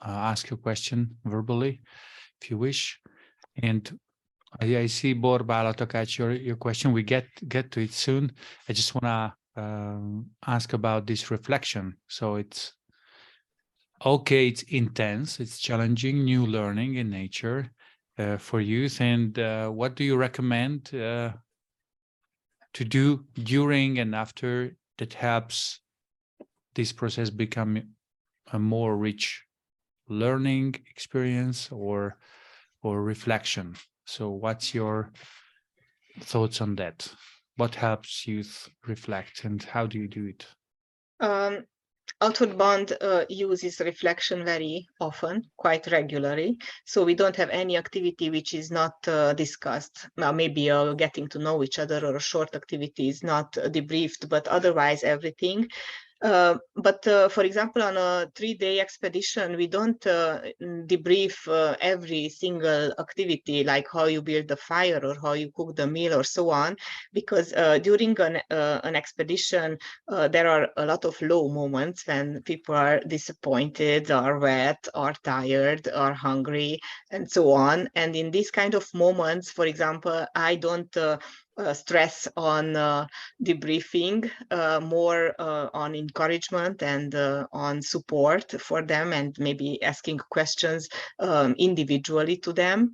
Speaker 1: ask your question verbally if you wish. And I see, Borbála Takács, your question. We get to it soon. I just want to ask about this reflection. So it's okay, it's intense, it's challenging, new learning in nature for youth. And what do you recommend to do during and after that helps this process become a more rich learning experience or reflection? So what's your thoughts on that? What helps youth reflect, and how do you do it?
Speaker 3: Outward Bound uses reflection very often, quite regularly. So we don't have any activity which is not discussed. Now, maybe getting to know each other, or a short activity is not debriefed, but otherwise everything. But for example, on a 3-day expedition, we don't debrief every single activity, like how you build the fire or how you cook the meal or so on, because during an expedition, there are a lot of low moments when people are disappointed, are wet, are tired, are hungry, and so on. And in these kind of moments, for example, I don't stress on debriefing, more on encouragement and on support for them, and maybe asking questions individually to them.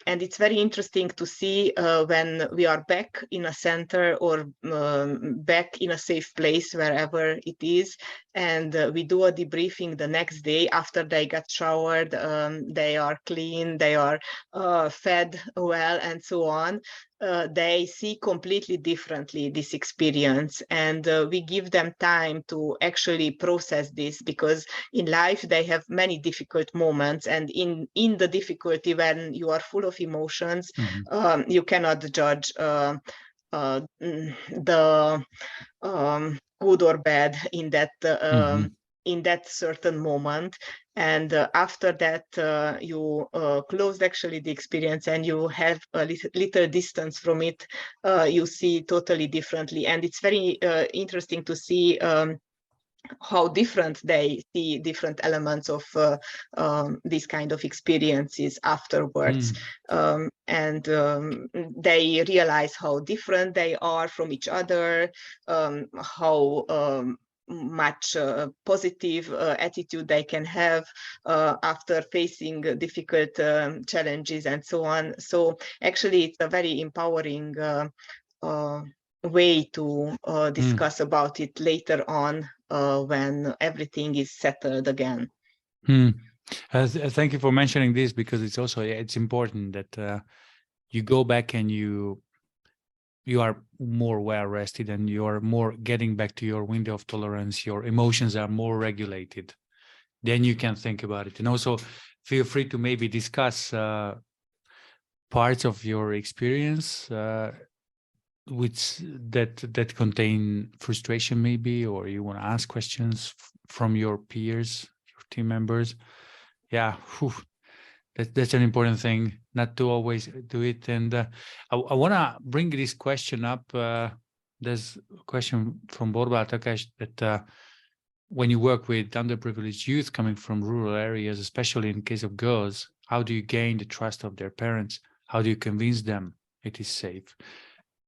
Speaker 3: And it's very interesting to see when we are back in a center or back in a safe place, wherever it is, and we do a debriefing the next day after they got showered, they are clean, they are fed well, and so on. They see completely differently this experience, and we give them time to actually process this, because in life they have many difficult moments, and in the difficulty, when you are full of emotions, you cannot judge the good or bad in that certain moment. And after that, you closed actually the experience, and you have a little distance from it. You see totally differently, and it's very interesting to see how different they see different elements of these kind of experiences afterwards. And they realize how different they are from each other, how much positive attitude they can have after facing difficult challenges, and so on. So actually, it's a very empowering way to discuss about it later on, when everything is settled again.
Speaker 1: Thank you for mentioning this, because it's important that you go back and you are more well rested, and you are more getting back to your window of tolerance. Your emotions are more regulated. Then you can think about it. And also feel free to maybe discuss parts of your experience which that contain frustration, maybe, or you want to ask questions from your peers, your team members. Yeah, that's an important thing, not to always do it. And I want to bring this question up. There's a question from Borba Takash that when you work with underprivileged youth coming from rural areas, especially in case of girls, how do you gain the trust of their parents? How do you convince them it is safe?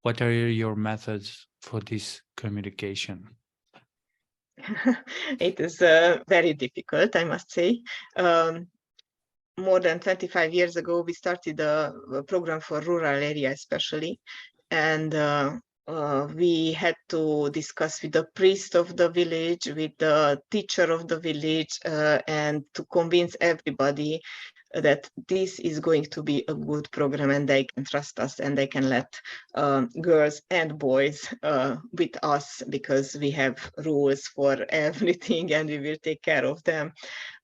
Speaker 1: What are your methods for this communication?
Speaker 3: It is very difficult, I must say. More than 25 years ago, we started a program for rural area especially, and we had to discuss with the priest of the village, with the teacher of the village, and to convince everybody that this is going to be a good program and they can trust us and they can let girls and boys with us, because we have rules for everything and we will take care of them.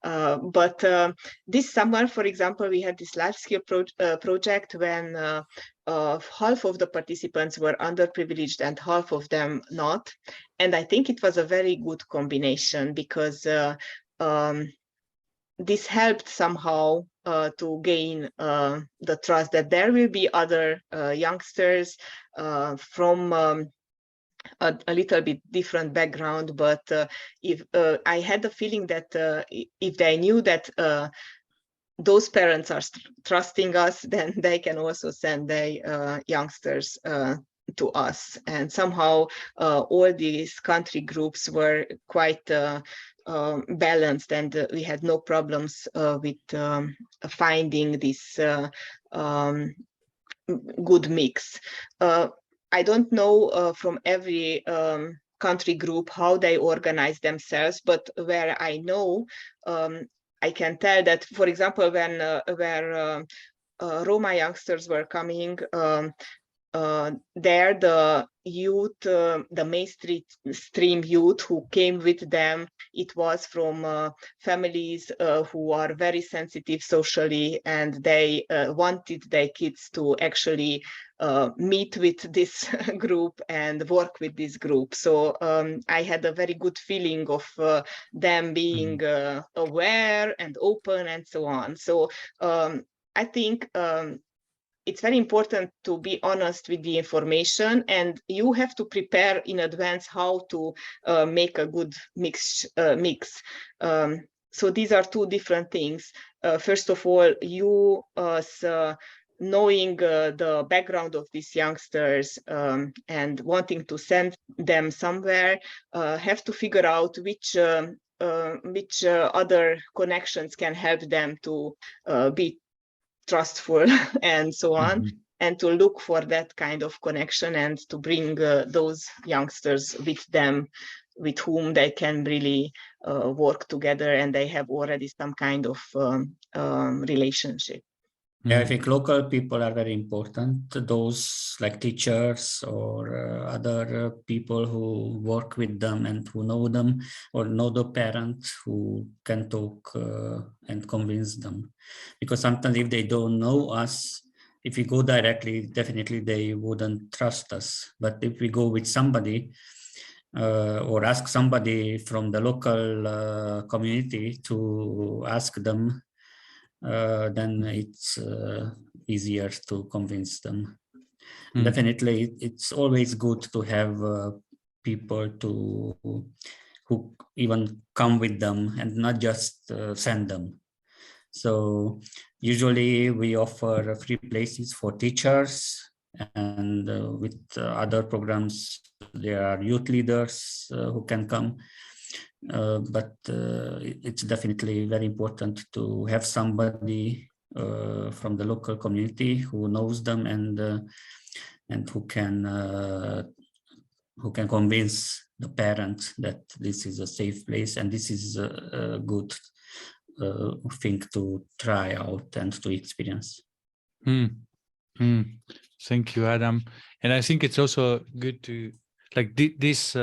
Speaker 3: But this summer, for example, we had this life skill project when half of the participants were underprivileged and half of them not. And I think it was a very good combination, because this helped somehow to gain the trust that there will be other youngsters from a little bit different background. But if I had the feeling that if they knew that those parents are trusting us, then they can also send their youngsters to us. And somehow all these country groups were quite balanced, and we had no problems with finding this good mix. I don't know from every country group how they organize themselves, but where I know, I can tell that, for example, when where Roma youngsters were coming, there the youth, the mainstream youth who came with them, it was from families who are very sensitive socially, and they wanted their kids to actually meet with this group and work with this group. So I had a very good feeling of them being aware and open and so on. So I think it's very important to be honest with the information, and you have to prepare in advance how to make a good mix. So these are two different things. First of all, you knowing the background of these youngsters and wanting to send them somewhere, have to figure out which other connections can help them to be trustful and so on, and to look for that kind of connection and to bring those youngsters with them, with whom they can really work together and they have already some kind of relationship.
Speaker 2: Yeah, I think local people are very important. Those like teachers or other people who work with them and who know them, or know the parents who can talk and convince them. Because sometimes if they don't know us, if we go directly, definitely they wouldn't trust us. But if we go with somebody or ask somebody from the local community to ask them, then it's easier to convince them. Definitely, it's always good to have people who even come with them and not just send them. So usually we offer free places for teachers, and with other programs there are youth leaders who can come. But it's definitely very important to have somebody from the local community who knows them and who can convince the parents that this is a safe place and this is a good thing to try out and to experience.
Speaker 1: Thank you, Adam. And I think it's also good to like this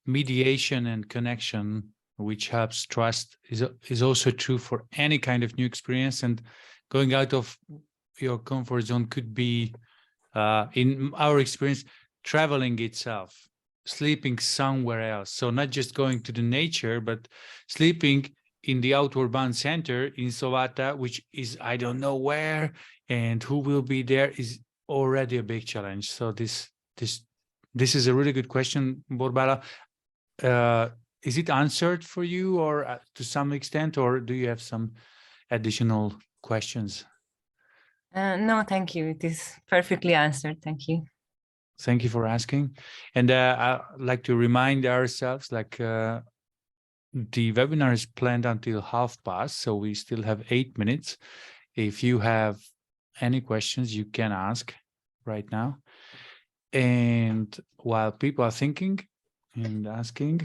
Speaker 1: mediation and connection, which helps trust, is also true for any kind of new experience. And going out of your comfort zone could be, in our experience, traveling itself, sleeping somewhere else. So not just going to the nature, but sleeping in the Outward Bound Center in Sovata, which is, I don't know where, and who will be there, is already a big challenge. So this is a really good question, Borbála. Is it answered for you, or to some extent, or do you have some additional questions?
Speaker 6: No, thank you. It is perfectly answered. Thank you.
Speaker 1: Thank you for asking. And I'd like to remind ourselves, like, the webinar is planned until past, so we still have 8 minutes. If you have any questions, you can ask right now. And while people are thinking and asking,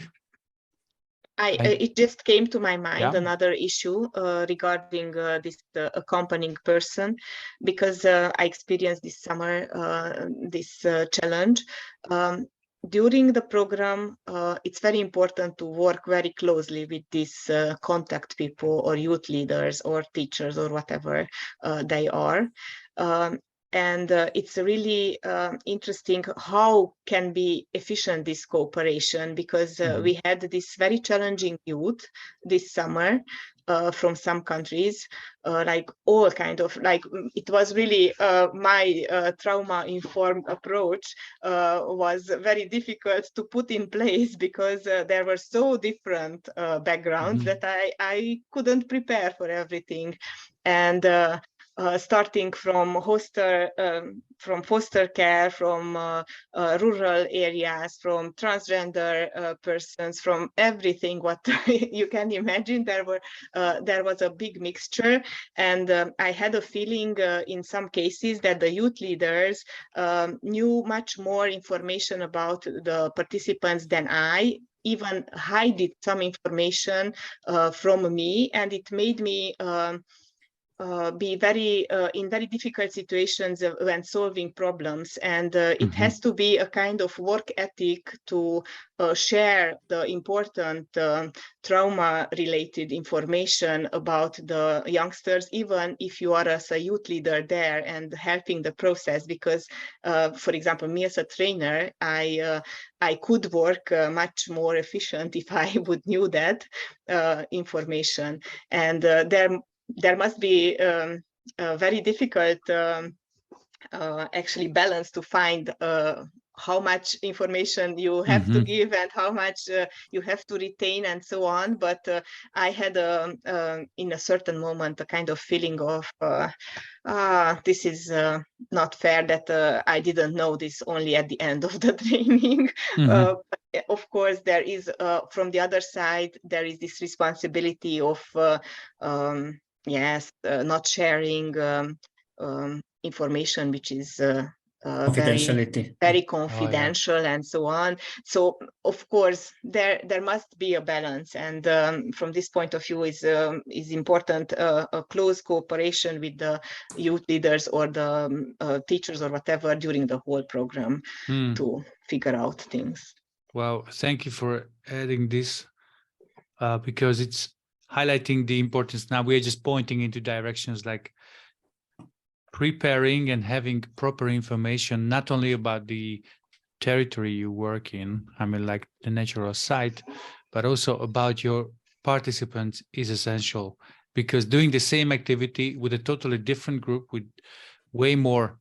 Speaker 3: it just came to my mind,
Speaker 1: Yeah.
Speaker 3: another issue regarding this accompanying person, because I experienced this summer this challenge. During the program, it's very important to work very closely with these contact people or youth leaders or teachers or whatever they are. And it's really interesting how can be efficient this cooperation, because we had this very challenging youth this summer from some countries, like all kind of, like, it was really my trauma-informed approach was very difficult to put in place, because there were so different backgrounds that I couldn't prepare for everything. And starting from foster care, from rural areas, from transgender persons, from everything what you can imagine. There was a big mixture, and I had a feeling in some cases that the youth leaders knew much more information about the participants than I. Even hid some information from me, and it made me be very in very difficult situations when solving problems. And it has to be a kind of work ethic to share the important trauma-related information about the youngsters, even if you are as a youth leader there and helping the process. Because, for example, me as a trainer, I could work much more efficient if I would knew that information. And there must be a very difficult actually balance to find how much information you have to give and how much you have to retain and so on. But I had in a certain moment a kind of feeling of this is not fair that I didn't know this only at the end of the training. But of course, there is from the other side, there is this responsibility of not sharing information which is
Speaker 2: Confidentiality.
Speaker 3: very confidential, and so on. So of course there must be a balance, and from this point of view is important a close cooperation with the youth leaders or the teachers or whatever during the whole program to figure out things.
Speaker 1: Well, thank you for adding this because it's highlighting the importance. Now we are just pointing into directions like preparing and having proper information, not only about the territory you work in, I mean, like the natural site, but also about your participants is essential, because doing the same activity with a totally different group with way more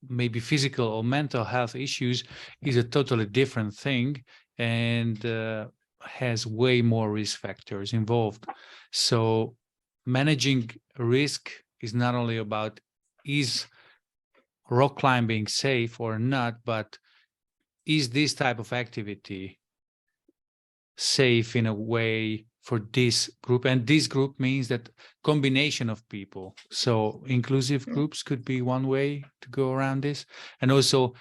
Speaker 1: maybe physical or mental health issues is a totally different thing, and has way more risk factors involved. So managing risk is not only about is rock climbing safe or not, but is this type of activity safe in a way for this group? And this group means that combination of people. So inclusive groups could be one way to go around this. And also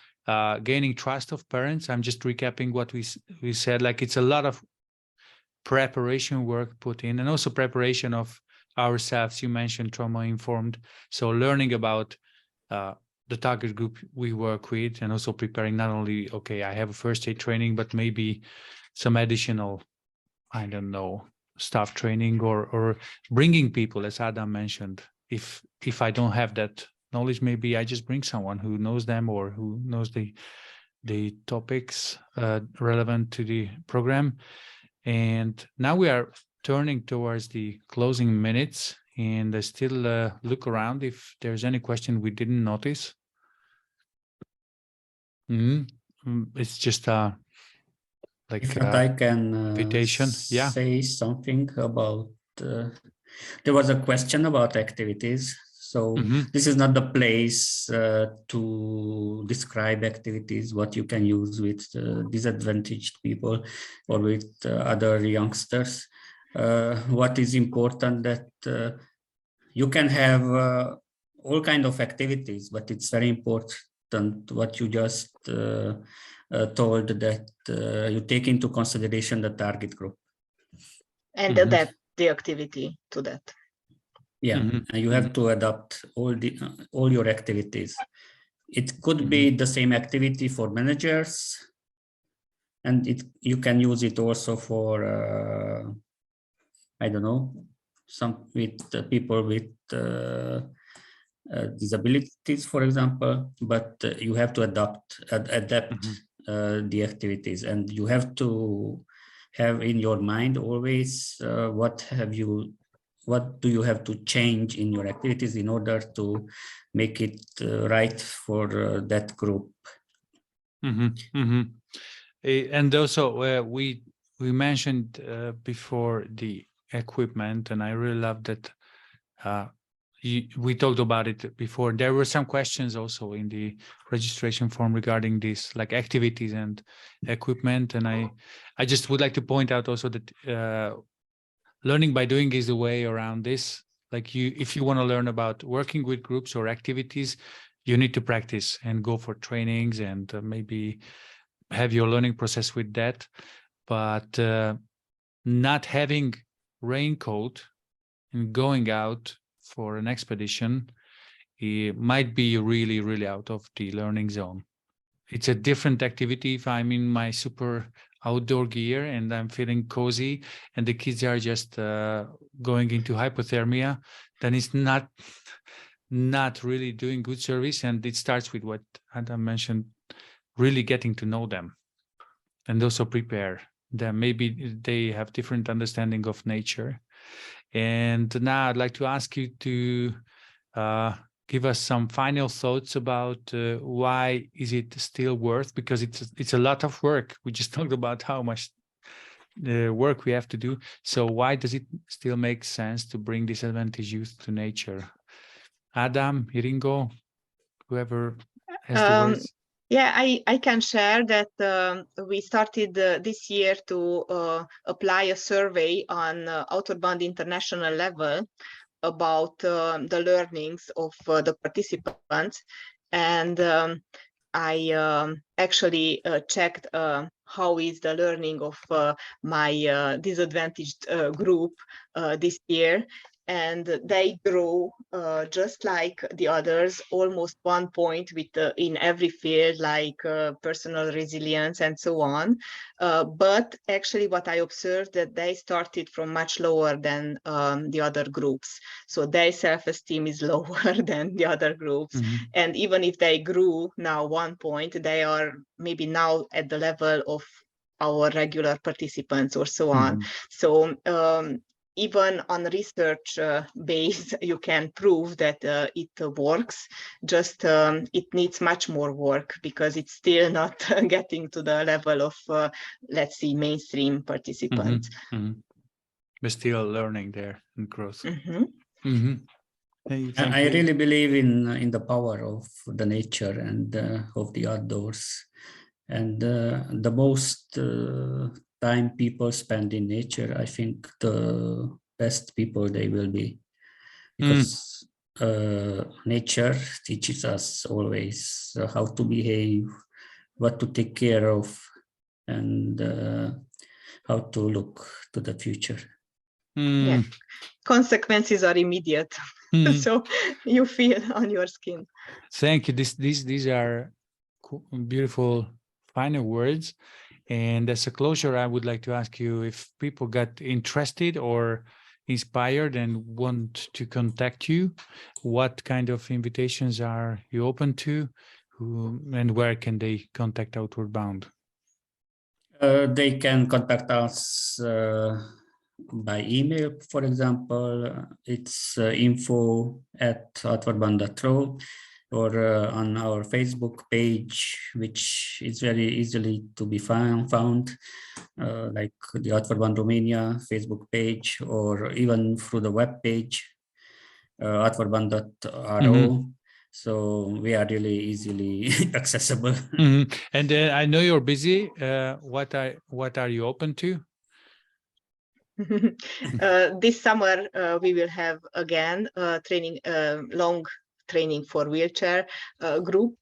Speaker 1: gaining trust of parents. I'm just recapping what we said, like it's a lot of preparation work put in, and also preparation of ourselves. You mentioned trauma-informed. So learning about the target group we work with, and also preparing not only, okay, I have a first aid training, but maybe some additional, I don't know, staff training or bringing people, as Adam mentioned. If I don't have that knowledge, maybe I just bring someone who knows them or who knows the topics relevant to the program. And now we are turning towards the closing minutes, and I still look around if there's any question we didn't notice. It's just like
Speaker 2: If not, I can
Speaker 1: invitation. Yeah.
Speaker 2: say something about. There was a question about activities. So this is not the place to describe activities, what you can use with disadvantaged people or with other youngsters. What is important that you can have all kind of activities, but it's very important what you just told, that you take into consideration the target group.
Speaker 3: And adapt the activity to that.
Speaker 2: Yeah, and you have to adapt all your activities. It could be the same activity for managers, and you can use it also for I don't know, some with people with disabilities, for example. But you have to adapt the activities, and you have to have in your mind always what do you have to change in your activities in order to make it right for that group.
Speaker 1: And also we mentioned before the equipment, and I really love that we talked about it before. There were some questions also in the registration form regarding this, like activities and equipment, and I just would like to point out also that learning by doing is the way around this. Like if you want to learn about working with groups or activities, you need to practice and go for trainings and maybe have your learning process with that. But not having raincoat and going out for an expedition, it might be really, really out of the learning zone. It's a different activity if I'm in my super outdoor gear and I'm feeling cozy and the kids are just going into hypothermia, then it's not really doing good service. And it starts with what Adam mentioned, really getting to know them and also prepare them. Maybe they have different understanding of nature. And now I'd like to ask you to give us some final thoughts about why is it still worth, because it's a lot of work. We just talked about how much work we have to do. So why does it still make sense to bring disadvantaged youth to nature? Adam, Iringo, whoever has the words.
Speaker 3: Yeah, I can share that we started this year to apply a survey on Outward Bound international level about the learnings of the participants. And I actually checked how is the learning of my disadvantaged group this year. And they grew just like the others, almost 1 point with in every field, like personal resilience and so on. But actually what I observed that they started from much lower than the other groups. So their self-esteem is lower than the other groups. And even if they grew now 1 point, they are maybe now at the level of our regular participants or so on. So even on research base, you can prove that it works. Just it needs much more work because it's still not getting to the level of, let's see, mainstream participants.
Speaker 1: We're still learning there and growth. Hey,
Speaker 2: I really believe in the power of the nature and of the outdoors. And the most time people spend in nature, I think the best people they will be, because nature teaches us always how to behave, what to take care of, and how to look to the future.
Speaker 3: Yeah. Consequences are immediate, so you feel on your skin.
Speaker 1: Thank you. These are beautiful final words. And as a closure, I would like to ask you if people got interested or inspired and want to contact you, what kind of invitations are you open to, and where can they contact Outward Bound?
Speaker 2: They can contact us by email, for example. It's info@árpád.ro, or on our Facebook page, which is very easily to be found, like the Bound Romania Facebook page, or even through the web page, árpád.ro. So we are really easily accessible.
Speaker 1: And I know you're busy. What are you open to?
Speaker 3: This summer we will have again training, long training for wheelchair group,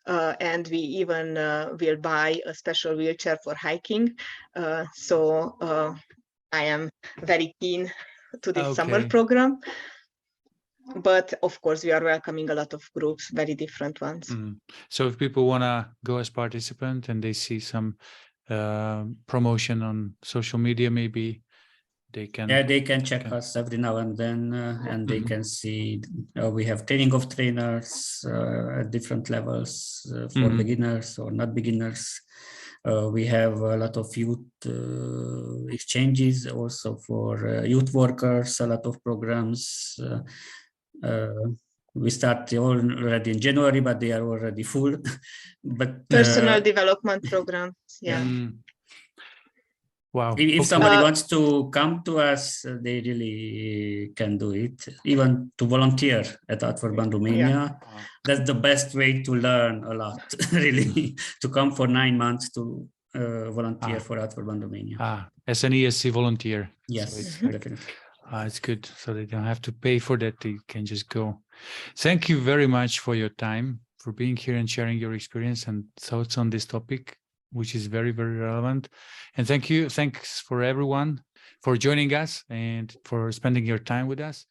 Speaker 3: and we even will buy a special wheelchair for hiking. So I am very keen to this summer program. But of course, we are welcoming a lot of groups, very different ones.
Speaker 1: So if people want to go as participant and they see some promotion on social media, maybe they can.
Speaker 2: Yeah, they can check us every now and then, and they can see we have training of trainers at different levels for beginners or not beginners. We have a lot of youth exchanges also for youth workers, a lot of programs. We started already in January, but they are already full. But
Speaker 3: personal development programs, yeah.
Speaker 1: Wow.
Speaker 2: If somebody wants to come to us, they really can do it. Even to volunteer at Bound Romania, that's the best way to learn a lot. Really, to come for 9 months to volunteer for Bound Romania.
Speaker 1: As an ESC volunteer.
Speaker 2: Yes,
Speaker 1: so
Speaker 2: definitely.
Speaker 1: It's good, so they don't have to pay for that. They can just go. Thank you very much for your time, for being here and sharing your experience and thoughts on this topic, which is very, very relevant. And thanks for everyone for joining us and for spending your time with us.